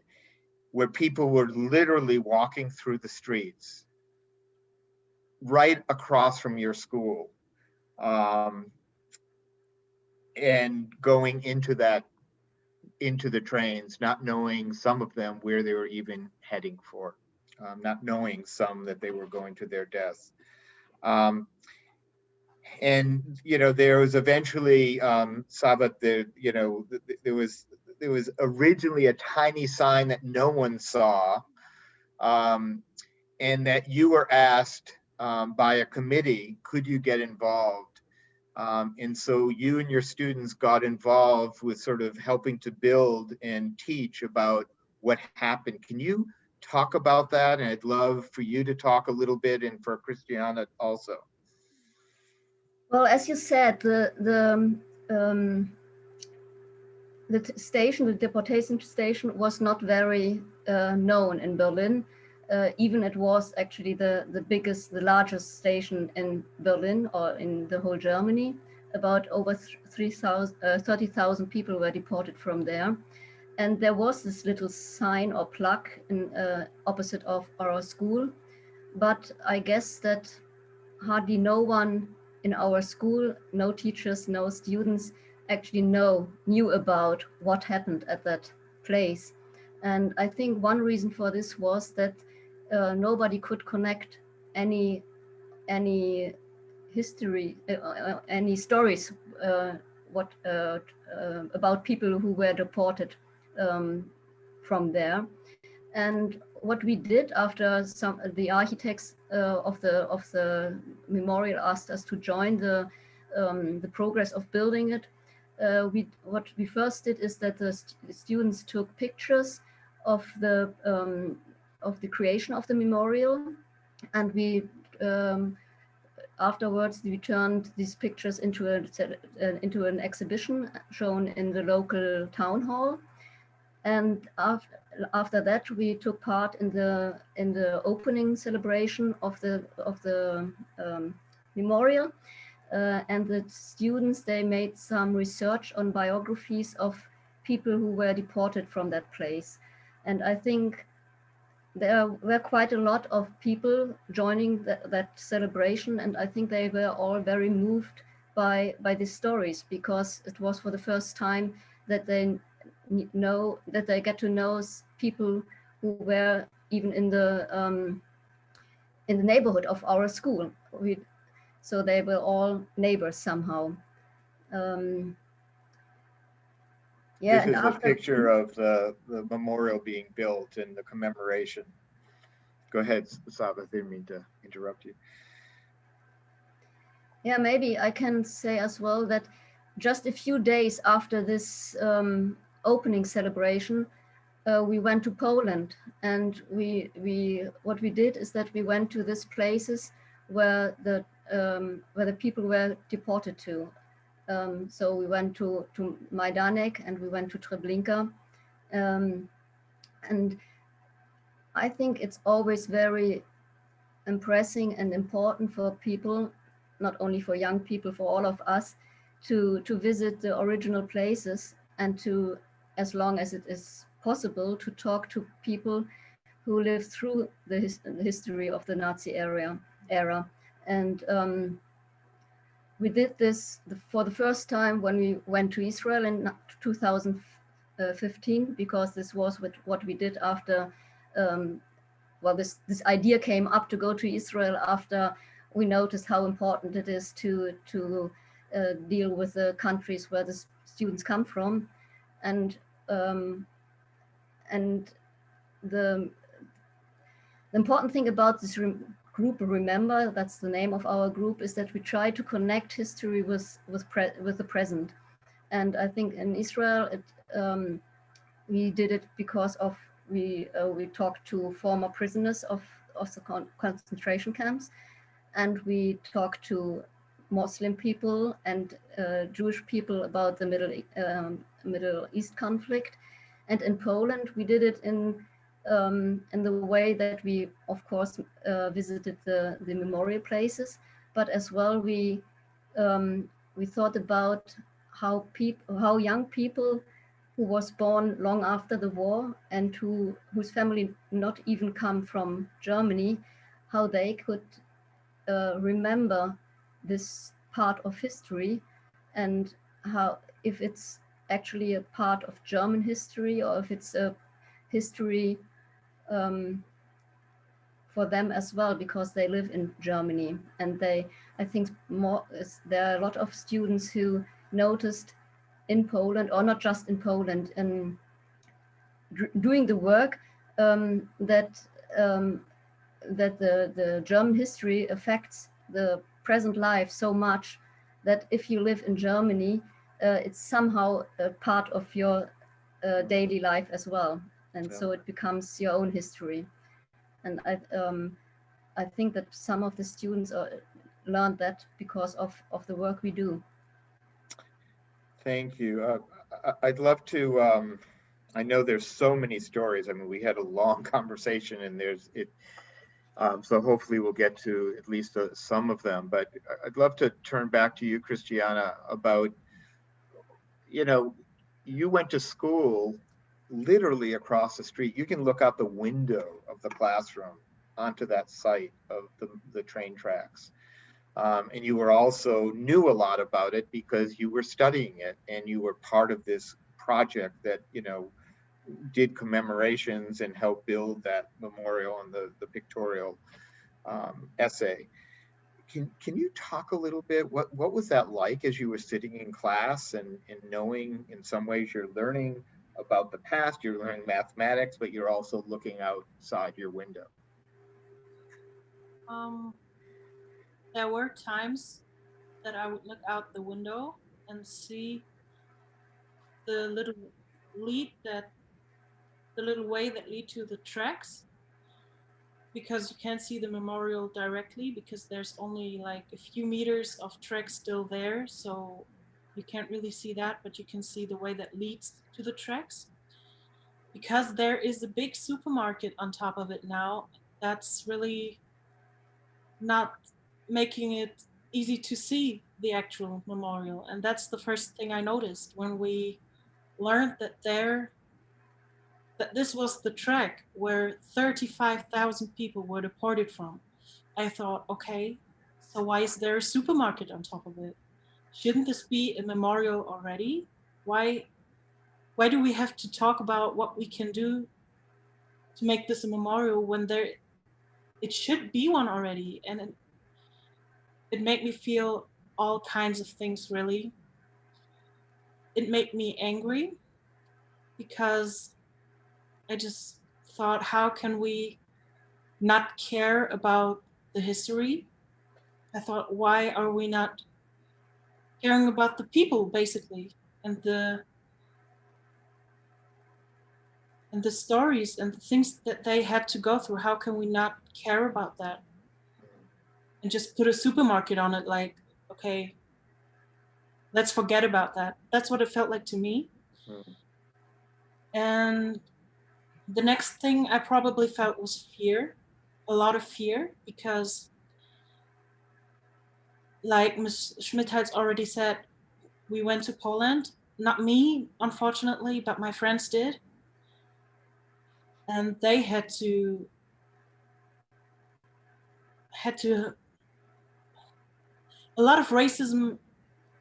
where people were literally walking through the streets right across from your school, um, and going into the trains, not knowing some of them where they were even heading for, not knowing some that they were going to their deaths. Um, and there was eventually, Sabat, there was originally a tiny sign that no one saw, um, and that you were asked, by a committee, could you get involved? And so you and your students got involved with sort of helping to build and teach about what happened. Can you talk about that? And I'd love for you to talk a little bit, and for Christiana also. Well, as you said, station, the deportation station, was not very known in Berlin. Even it was actually the biggest, the largest station in Berlin or in the whole Germany. About over 30,000 people were deported from there. And there was this little sign or plaque in opposite of our school. But I guess that hardly no one in our school, no teachers, no students actually knew about what happened at that place. And I think one reason for this was that nobody could connect any history, any stories what about people who were deported from there. And what we did after the architects of the memorial asked us to join the progress of building it, what we first did is that the students took pictures of the creation of the memorial, and we afterwards we turned these pictures into an exhibition shown in the local town hall. And after that, we took part in the opening celebration of the memorial, and the students, they made some research on biographies of people who were deported from that place. And I think there were quite a lot of people joining that celebration, and I think they were all very moved by these stories, because it was for the first time that they get to know people who were even in the neighborhood of our school. So they were all neighbors somehow. Yeah, This and is a after. picture of the memorial being built and the commemoration. Go ahead, Sabat, I didn't mean to interrupt you. Yeah, maybe I can say as well that just a few days after this opening celebration, we went to Poland, and we what we did is that we went to these places where the people were deported to. So we went to Majdanek and we went to Treblinka, and I think it's always very impressing and important for people, not only for young people, for all of us, to visit the original places and to, as long as it is possible, to talk to people who lived through the history of the Nazi era. And we did this for the first time when we went to Israel in 2015, because this was what we did after well, this idea came up to go to Israel after we noticed how important it is to deal with the countries where the students come from, and um, and the important thing about this group, Remember, that's the name of our group, is that we try to connect history with the present. And I think in Israel, we did it because of we talked to former prisoners of the concentration camps, and we talked to Muslim people and Jewish people about the Middle East conflict. And in Poland, we did it in the way that we, of course, visited the memorial places, but as well we thought about how young people who was born long after the war and whose family not even come from Germany, how they could remember this part of history, and how, if it's actually a part of German history or if it's a history um, for them as well, because they live in Germany. And I think there are a lot of students who noticed in Poland, or not just in Poland, and doing the work, that that the German history affects the present life so much that if you live in Germany, it's somehow a part of your daily life as well. And so it becomes your own history. And I think that some of the students learned that because of the work we do. Thank you. I'd love to, I know there's so many stories. I mean, we had a long conversation and there's it. So hopefully we'll get to at least some of them, but I'd love to turn back to you, Christiana, about, you know, you went to school literally across the street. You can look out the window of the classroom onto that site of the train tracks. And you were also knew a lot about it because you were studying it and you were part of this project that, you know, did commemorations and helped build that memorial and the pictorial essay. Can you talk a little bit? What was that like as you were sitting in class and knowing in some ways you're learning about the past, you're learning mathematics, but you're also looking outside your window? Um, there were times that I would look out the window and see the little lead that the little way that lead to the tracks, because you can't see the memorial directly because there's only like a few meters of track still there, so you can't really see that, but you can see the way that leads to the tracks. Because there is a big supermarket on top of it now, that's really not making it easy to see the actual memorial. And that's the first thing I noticed when we learned that this was the track where 35,000 people were deported from. I thought, okay, so why is there a supermarket on top of it? Shouldn't this be a memorial already? Why why do we have to talk about what we can do to make this a memorial when it should be one already? And it made me feel all kinds of things, really. It made me angry because I just thought, how can we not care about the history? I thought, why are we not caring about the people, basically, and the stories and the things that they had to go through? How can we not care about that and just put a supermarket on it? Like, okay, let's forget about that. That's what it felt like to me. Mm. And the next thing I probably felt was fear, a lot of fear, because like Ms. Schmidt has already said, we went to Poland. Not me, unfortunately, but my friends did. And they had to a lot of racism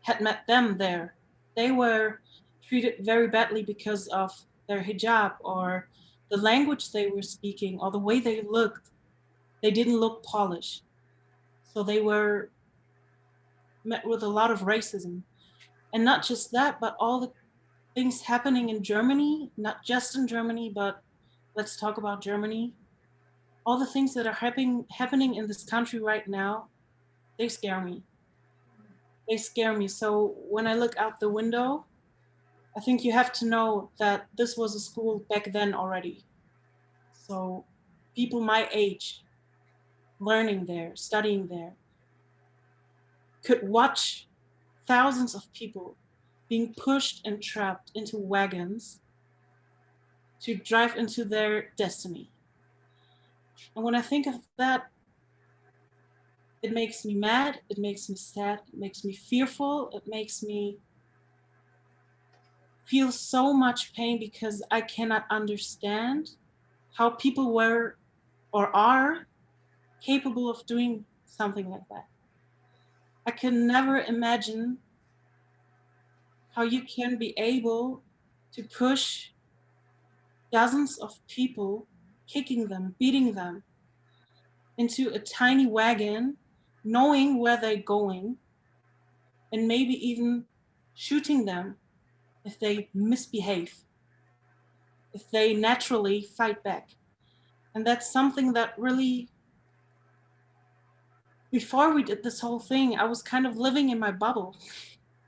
had met them there. They were treated very badly because of their hijab or the language they were speaking or the way they looked. They didn't look polished. So they were met with a lot of racism. And not just that, but all the things happening in Germany, not just in Germany, but let's talk about Germany. All the things that are happening in this country right now, they scare me. They scare me. So when I look out the window, I think you have to know that this was a school back then already. So people my age learning there, studying there, could watch thousands of people being pushed and trapped into wagons to drive into their destiny. And when I think of that, it makes me mad, it makes me sad, it makes me fearful, it makes me feel so much pain because I cannot understand how people were or are capable of doing something like that. I can never imagine how you can be able to push dozens of people, kicking them, beating them into a tiny wagon, knowing where they're going, and maybe even shooting them if they misbehave, if they naturally fight back. And that's something that really, before we did this whole thing, I was kind of living in my bubble.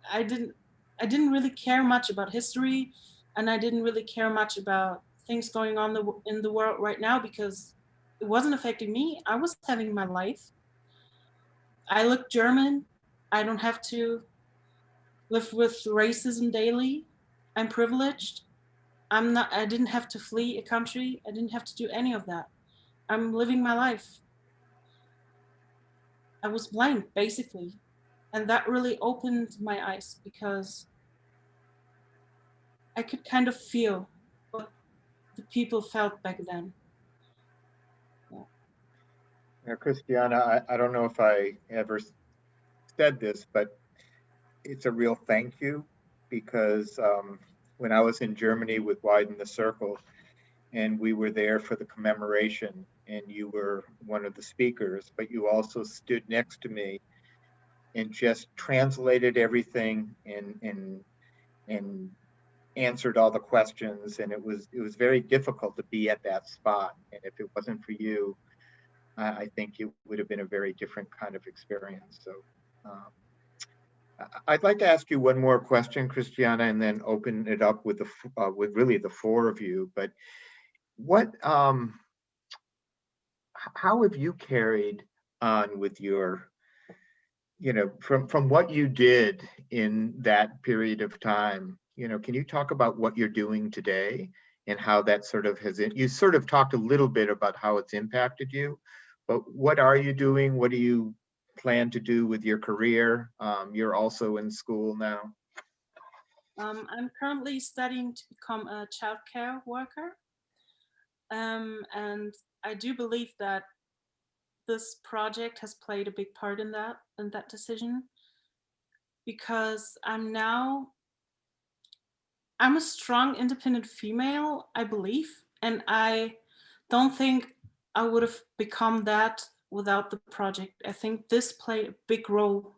I didn't I didn't really care much about history, and I didn't really care much about things going on in the world right now because it wasn't affecting me. I was having my life. I look German. I don't have to live with racism daily. I'm privileged. I didn't have to flee a country. I didn't have to do any of that. I'm living my life. I was blind basically. And that really opened my eyes because I could kind of feel what the people felt back then. Yeah. Now, Christiana, I don't know if I ever said this, but it's a real thank you because when I was in Germany with Widen the Circle and we were there for the commemoration and you were one of the speakers, but you also stood next to me and just translated everything and answered all the questions. And it was very difficult to be at that spot. And if it wasn't for you, I think it would have been a very different kind of experience. So um, I'd like to ask you one more question, Christiana, and then open it up with with really the four of you. But what, how have you carried on with your, from what you did in that period of time? Can you talk about what you're doing today and how that sort of you sort of talked a little bit about how it's impacted you, but what are you doing? What do you plan to do with your career? You're also in school now. I'm currently studying to become a childcare worker. And I do believe that this project has played a big part in that decision because I'm a strong, independent female, I believe, and I don't think I would have become that without the project. I think this played a big role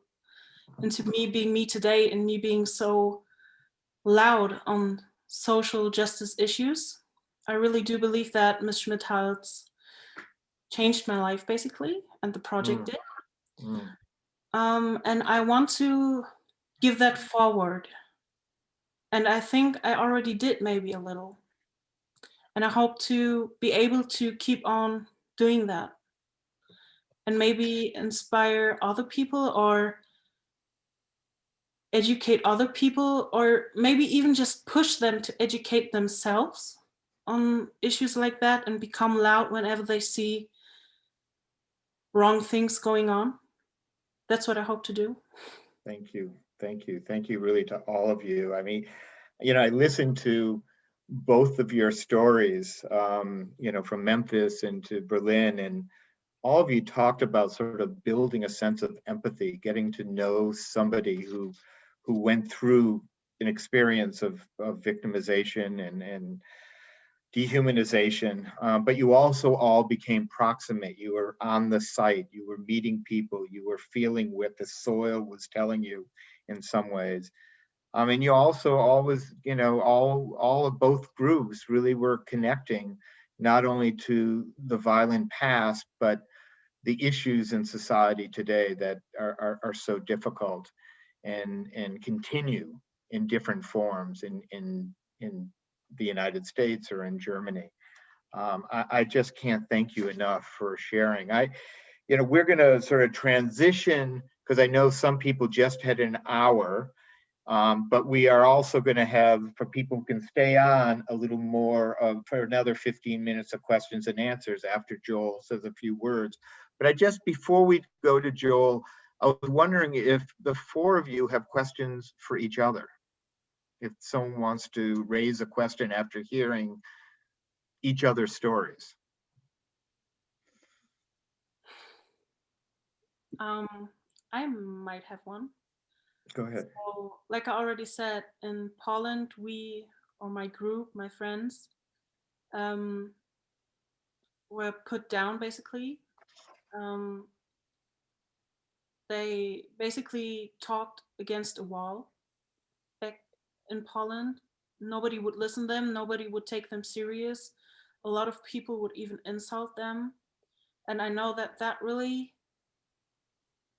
into me being me today and me being so loud on social justice issues. I really do believe that Ms. Schmidt-Haltz changed my life basically, and the project did. Mm. And I want to give that forward. And I think I already did maybe a little. And I hope to be able to keep on doing that and maybe inspire other people or educate other people, or maybe even just push them to educate themselves on issues like that and become loud whenever they see wrong things going on. That's what I hope to do. Thank you. Thank you. Thank you really to all of you. I mean, I listened to both of your stories, from Memphis and to Berlin, and all of you talked about sort of building a sense of empathy, getting to know somebody who went through an experience of victimization and dehumanization, but you also all became proximate. You were on the site, you were meeting people, you were feeling what the soil was telling you in some ways. And you also always, all of both groups really were connecting not only to the violent past, but the issues in society today that are so difficult and continue in different forms in the United States or in Germany. I just can't thank you enough for sharing. We're going to sort of transition because I know some people just had an hour, but we are also going to have, for people who can stay on a little more for another 15 minutes of questions and answers after Joel says a few words. But before we go to Joel, I was wondering if the four of you have questions for each other. If someone wants to raise a question after hearing each other's stories. I might have one. Go ahead. So, like I already said, in Poland, my group, my friends, were put down basically. They basically talked against a wall back in Poland. Nobody would listen to them, nobody would take them serious. A lot of people would even insult them. And I know that really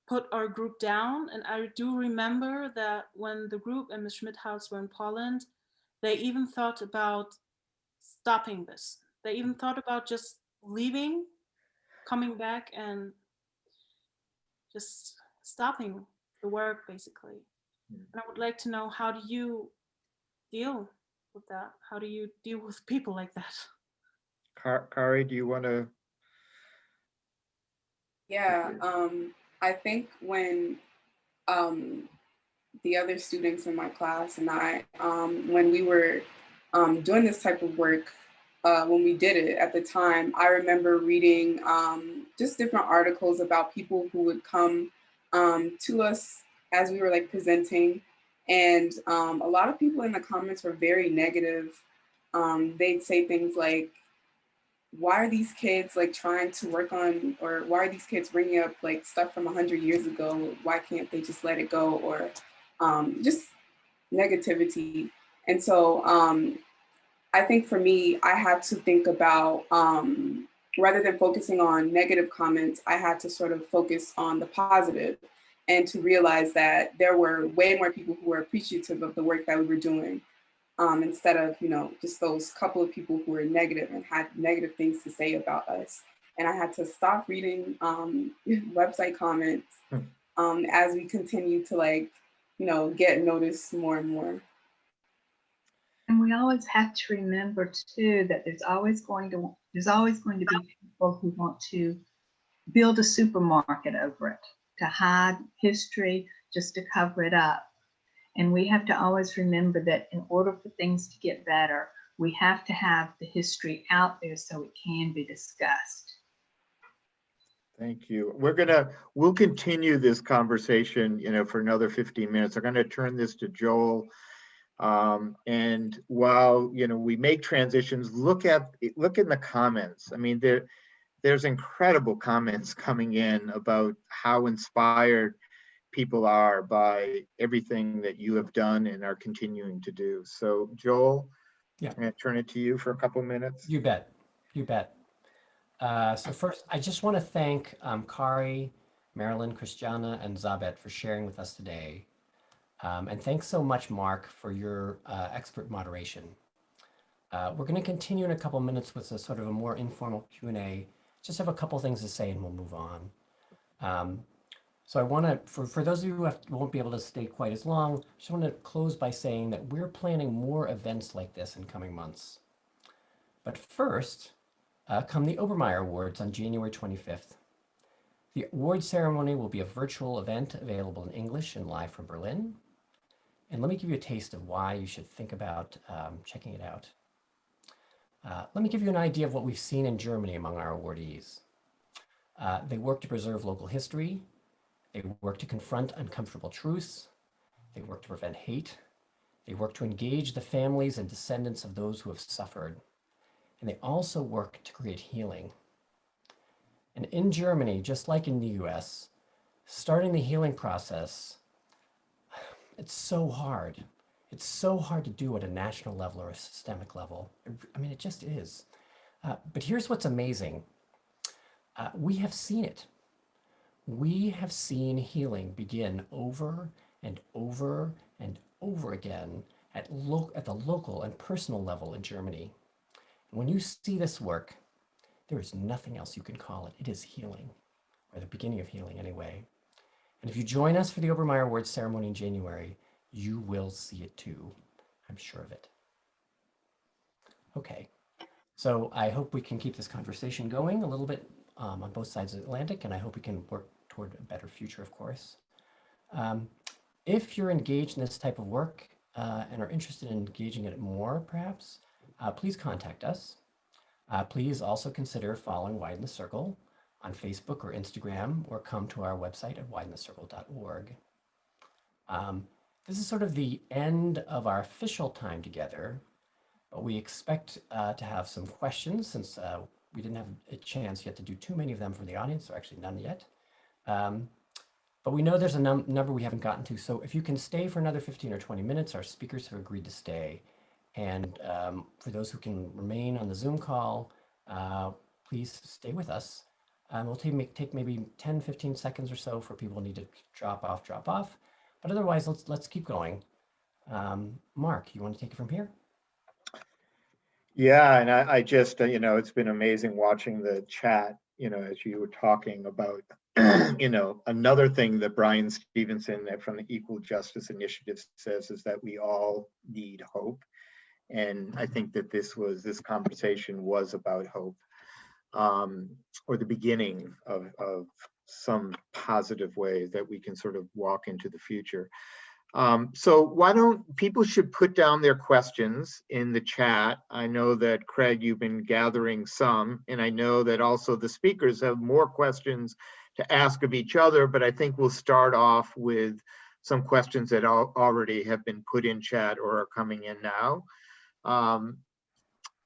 put our group down. And I do remember that when the group and Ms. Schmidthaus were in Poland, they even thought about stopping this. They even thought about just leaving, coming back, and just stopping the work, basically. And I would like to know, how do you deal with that? How do you deal with people like that? Kari, do you want to? Yeah, I think when the other students in my class and I, when we were doing this type of work, when we did it at the time, I remember reading just different articles about people who would come to us as we were like presenting. And a lot of people in the comments were very negative. They'd say things like, why are these kids like trying to work on, or why are these kids bringing up like stuff from 100 years ago? Why can't they just let it go? Or just negativity. And so I think for me, I had to think about, rather than focusing on negative comments, I had to sort of focus on the positive and to realize that there were way more people who were appreciative of the work that we were doing. Instead of, just those couple of people who were negative and had negative things to say about us. And I had to stop reading website comments as we continue to get noticed more and more. And we always have to remember too that there's always going to be people who want to build a supermarket over it, to hide history, just to cover it up. And we have to always remember that in order for things to get better, we have to have the history out there so it can be discussed. Thank you. We'll continue this conversation, for another 15 minutes. I'm going to turn this to Joel. And while, we make transitions, look in the comments. I mean, there's incredible comments coming in about how inspired people are by everything that you have done and are continuing to do. So Joel, Yeah. I'm going to turn it to you for a couple minutes. You bet. So first, I just want to thank Kari Marilyn, Christiana, and Zabet for sharing with us today. And thanks so much, Mark, for your expert moderation. We're going to continue in a couple minutes with a sort of a more informal Q&A. Just have a couple things to say and we'll move on. So I want to, for those of you who won't be able to stay quite as long, I just want to close by saying that we're planning more events like this in coming months. But first, come the Obermeyer Awards on January 25th. The award ceremony will be a virtual event available in English and live from Berlin. And let me give you a taste of why you should think about checking it out. Let me give you an idea of what we've seen in Germany among our awardees. They work to preserve local history. They work to confront uncomfortable truths. They work to prevent hate. They work to engage the families and descendants of those who have suffered. And they also work to create healing. And in Germany, just like in the US, starting the healing process, it's so hard. It's so hard to do at a national level or a systemic level. I mean, it just is. But here's what's amazing. We have seen it. We have seen healing begin over and over and over again at the local and personal level in Germany. When you see this work, there is nothing else you can call it. It is healing, or the beginning of healing anyway. And if you join us for the Obermeyer Awards ceremony in January, you will see it too. I'm sure of it. Okay, so I hope we can keep this conversation going a little bit on both sides of the Atlantic, and I hope we can work toward a better future, of course. If you're engaged in this type of work and are interested in engaging in it more, perhaps, please contact us. Please also consider following Widen the Circle on Facebook or Instagram, or come to our website at widenthecircle.org. This is sort of the end of our official time together, but we expect to have some questions since we didn't have a chance yet to do too many of them from the audience, or actually none yet. But we know there's a number we haven't gotten to, so if you can stay for another 15 or 20 minutes, our speakers have agreed to stay. And for those who can remain on the Zoom call, please stay with us. We'll take maybe 10, 15 seconds or so for people who need to drop off. But otherwise, let's keep going. Mark, you want to take it from here? Yeah, and I just, it's been amazing watching the chat, as you were talking about, another thing that Brian Stevenson from the Equal Justice Initiative says is that we all need hope. And I think that this conversation was about hope, or the beginning of some positive way that we can sort of walk into the future. So why don't people should put down their questions in the chat. I know that Craig, you've been gathering some, and I know that also the speakers have more questions to ask of each other, but I think we'll start off with some questions that already have been put in chat or are coming in now.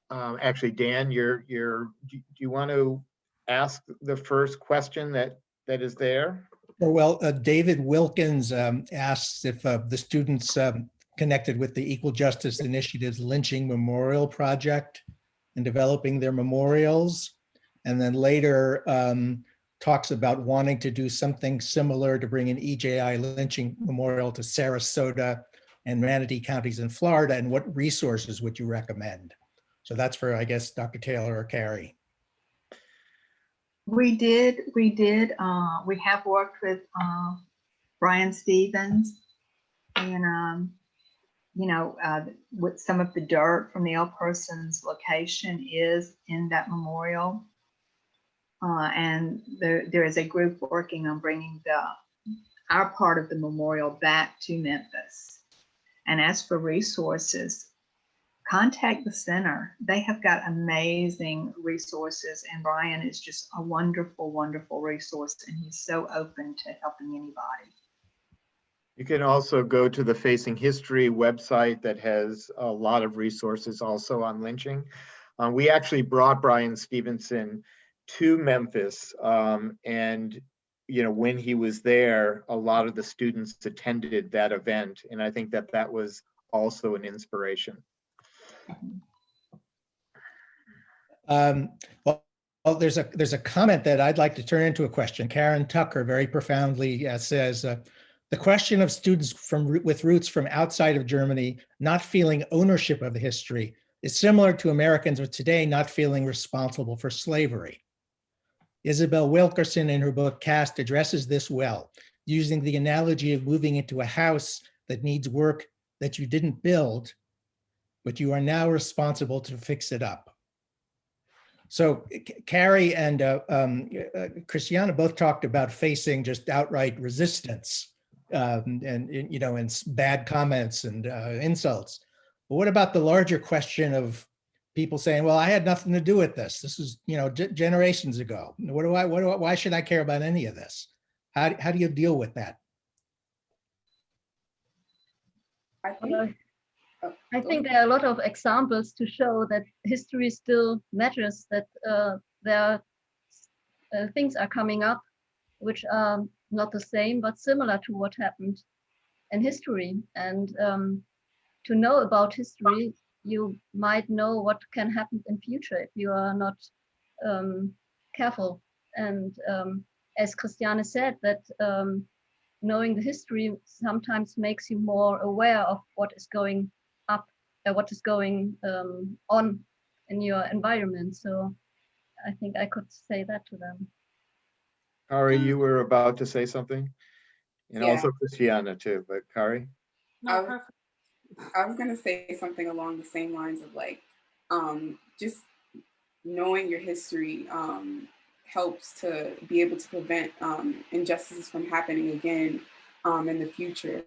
Actually, Dan, do you want to ask the first question that is there? Well, David Wilkins asks if the students connected with the Equal Justice Initiative's Lynching Memorial Project and developing their memorials, and then later talks about wanting to do something similar to bring an EJI lynching memorial to Sarasota and Manatee counties in Florida, and what resources would you recommend? So that's for, I guess, Dr. Taylor or Carrie. We have worked with Brian Stevens, and with some of the dirt from the ill person's location is in that memorial, and there is a group working on bringing our part of the memorial back to Memphis. And as for resources, contact the center. They have got amazing resources, and Brian is just a wonderful, wonderful resource, and he's so open to helping anybody. You can also go to the Facing History website that has a lot of resources also on lynching. We actually brought Brian Stevenson to Memphis, and when he was there, a lot of the students attended that event, and I think that was also an inspiration. Well, Oh, there's a comment that I'd like to turn into a question. Karen Tucker very profoundly says, the question of students with roots from outside of Germany not feeling ownership of the history is similar to Americans of today not feeling responsible for slavery. Isabel Wilkerson in her book Caste addresses this well, using the analogy of moving into a house that needs work that you didn't build, but you are now responsible to fix it up. So Carrie and Christiana both talked about facing just outright resistance and bad comments and insults. But what about the larger question of people saying, "Well, I had nothing to do with this. This was generations ago. Why should I care about any of this?" How do you deal with that? I think, I think there are a lot of examples to show that history still matters, that there are things are coming up which are not the same, but similar to what happened in history. And to know about history, you might know what can happen in future if you are not careful. And as Christiane said, that knowing the history sometimes makes you more aware of what is going up, what is going on in your environment. So I think I could say that to them. Kari, you were about to say something? And Yeah. also Christiana too, but Kari? No, perfect. I was going to say something along the same lines of like, just knowing your history helps to be able to prevent injustices from happening again in the future,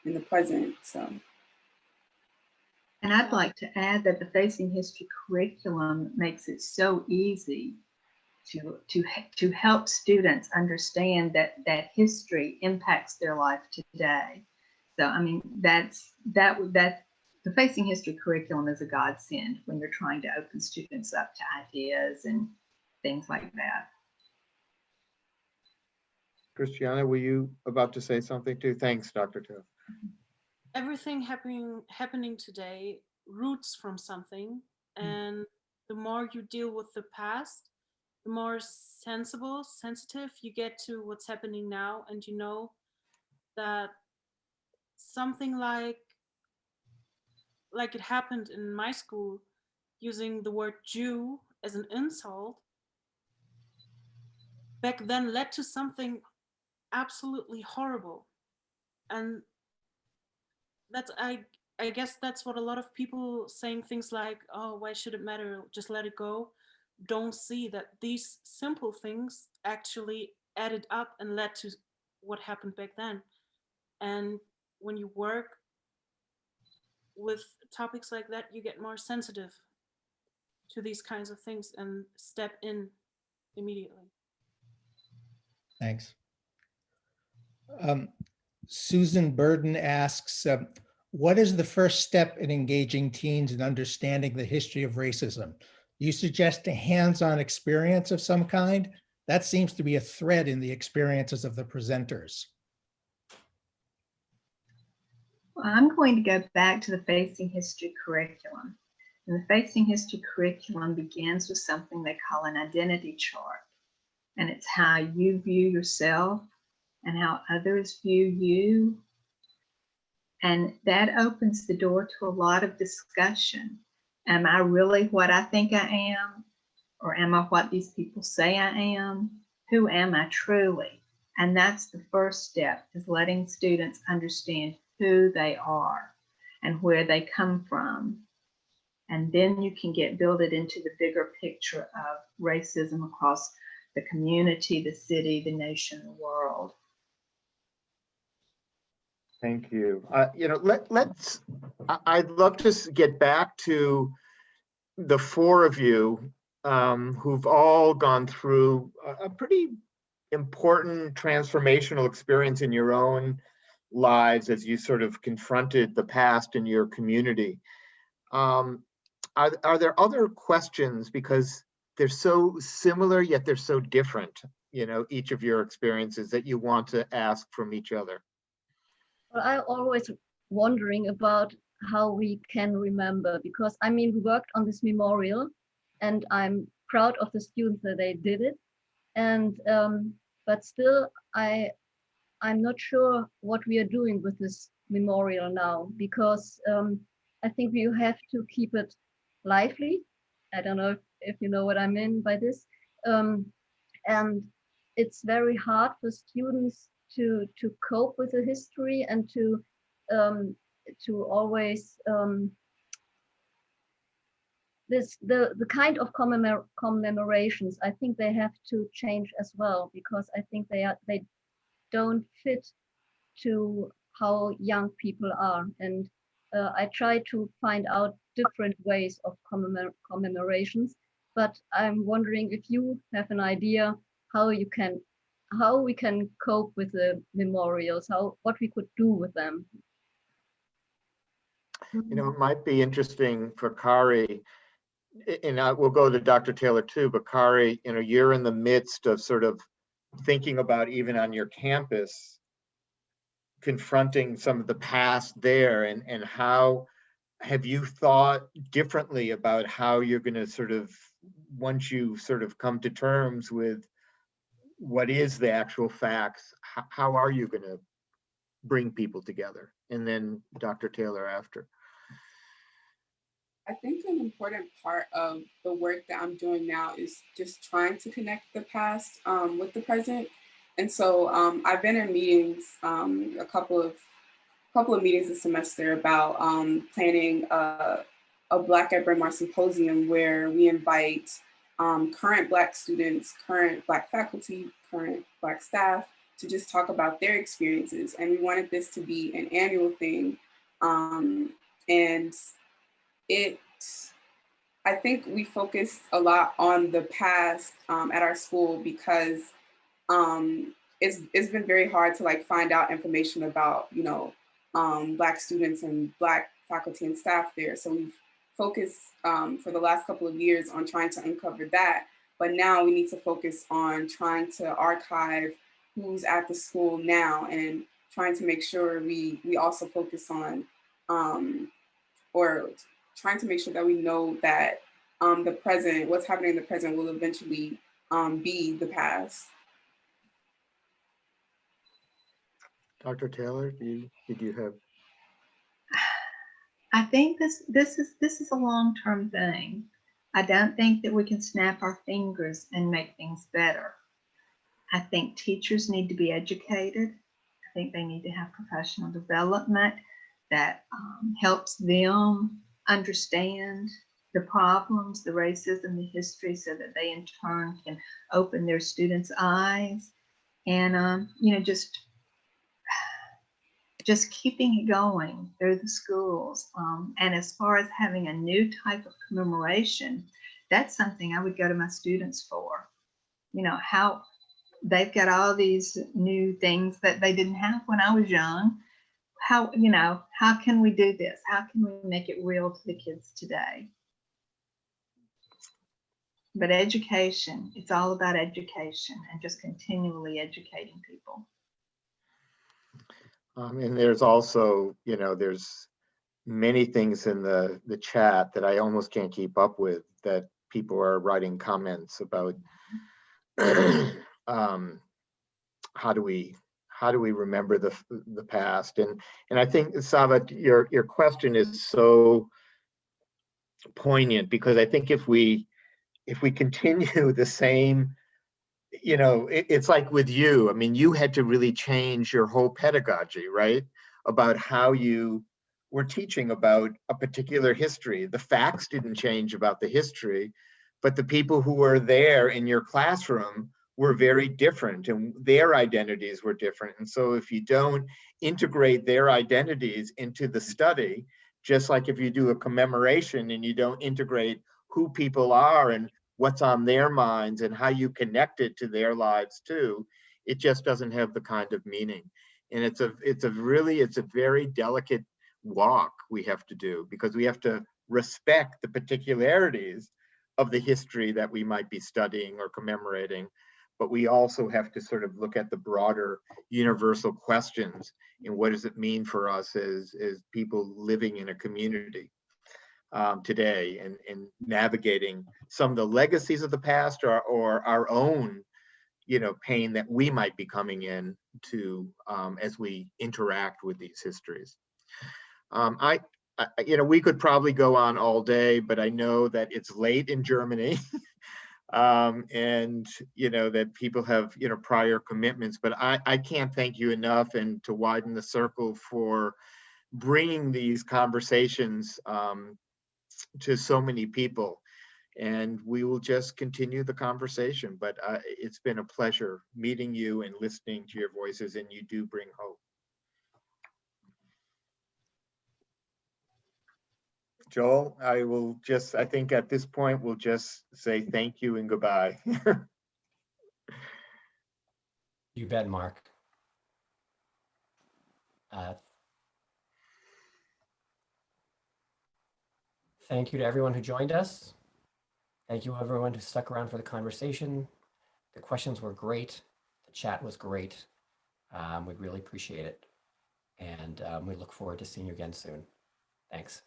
in the present. So. And I'd like to add that the Facing History curriculum makes it so easy to help students understand that history impacts their life today. So I mean that the Facing History curriculum is a godsend when you're trying to open students up to ideas and things like that. Christiana, were you about to say something too? Thanks, Dr. Tuff. Everything happening today roots from something, and the more you deal with the past, the more sensitive you get to what's happening now, and you know that something like it happened in my school, using the word Jew as an insult back then led to something absolutely horrible. And that's I guess that's what a lot of people saying things like, "Oh, why should it matter? Just let it go," don't see that these simple things actually added up and led to what happened back then. And when you work with topics like that, you get more sensitive to these kinds of things and step in immediately. Thanks. Susan Burden asks, what is the first step in engaging teens in understanding the history of racism? You suggest a hands-on experience of some kind? That seems to be a thread in the experiences of the presenters. Well, I'm going to go back to the Facing History curriculum. And the Facing History curriculum begins with something they call an identity chart. And it's how you view yourself and how others view you. And that opens the door to a lot of discussion. Am I really what I think I am? Or am I what these people say I am? Who am I truly? And that's the first step, is letting students understand who they are and where they come from. And then you can build it into the bigger picture of racism across the community, the city, the nation, the world. Thank you. I'd love to get back to the four of you who've all gone through a pretty important transformational experience in your own lives as you sort of confronted the past in your community. Are there other questions, because they're so similar yet they're so different, each of your experiences, that you want to ask from each other? Well, I'm always wondering about how we can remember, because I mean, we worked on this memorial and I'm proud of the students that they did it. And but still, I'm not sure what we are doing with this memorial now, because I think we have to keep it lively. I don't know if you know what I mean by this. And it's very hard for students to cope with the history and to always the kind of commemorations. I think they have to change as well, because I think they don't fit to how young people are. And I try to find out different ways of commemorations, but I'm wondering if you have an idea how we can cope with the memorials, what we could do with them. You know, it might be interesting for Kari, and we'll go to Dr. Taylor too, but Kari, you know, you're in the midst of sort of thinking about, even on your campus, confronting some of the past there, and how have you thought differently about how you're going to sort of, once you sort of come to terms with what is the actual facts, how are you going to bring people together? And then Dr. Taylor after. I think an important part of the work that I'm doing now is just trying to connect the past with the present. And so I've been in meetings, a couple of meetings this semester about planning a Black at Bryn Mawr symposium where we invite current Black students, current Black faculty, current Black staff to just talk about their experiences. And we wanted this to be an annual thing. And I think we focus a lot on the past at our school because it's been very hard to like find out information about, you know, Black students and Black faculty and staff there. So we've focused for the last couple of years on trying to uncover that. But now we need to focus on trying to archive who's at the school now and trying to make sure we also focus on or trying to make sure that we know that the present, what's happening in the present will eventually be the past. Dr. Taylor, did you have? I think this is a long-term thing. I don't think that we can snap our fingers and make things better. I think teachers need to be educated. I think they need to have professional development that helps them understand the problems, the racism, the history, so that they in turn can open their students' eyes, and you know, just keeping it going through the schools. And as far as having a new type of commemoration, that's something I would go to my students for. You know, how they've got all these new things that they didn't have when I was young. How, you know, how can we do this? How can we make it real to the kids today? But education, it's all about education and just continually educating people. And there's also, you know, there's many things in the chat that I almost can't keep up with, that people are writing comments about how do we remember the past, and I think, Sava, your question is so poignant, because I think if we continue the same, you know, it's like with you, I mean, you had to really change your whole pedagogy, right? About how you were teaching about a particular history. The facts didn't change about the history, but the people who were there in your classroom were very different, and their identities were different. And so if you don't integrate their identities into the study, just like if you do a commemoration and you don't integrate who people are and what's on their minds and how you connect it to their lives too, it just doesn't have the kind of meaning. And it's a very delicate walk we have to do, because we have to respect the particularities of the history that we might be studying or commemorating, but we also have to sort of look at the broader universal questions and what does it mean for us as people living in a community. today, and navigating some of the legacies of the past, or our own, pain that we might be coming in to as we interact with these histories. I, we could probably go on all day, but I know that it's late in Germany. And that people have prior commitments, but I can't thank you enough, and to widen the circle, for bringing these conversations to so many people. And we will just continue the conversation, but it's been a pleasure meeting you and listening to your voices, and you do bring hope. Joel, I think at this point, we'll just say thank you and goodbye. You bet, Mark. Thank you to everyone who joined us. Thank you everyone who stuck around for the conversation. The questions were great. The chat was great. We really appreciate it. And we look forward to seeing you again soon. Thanks.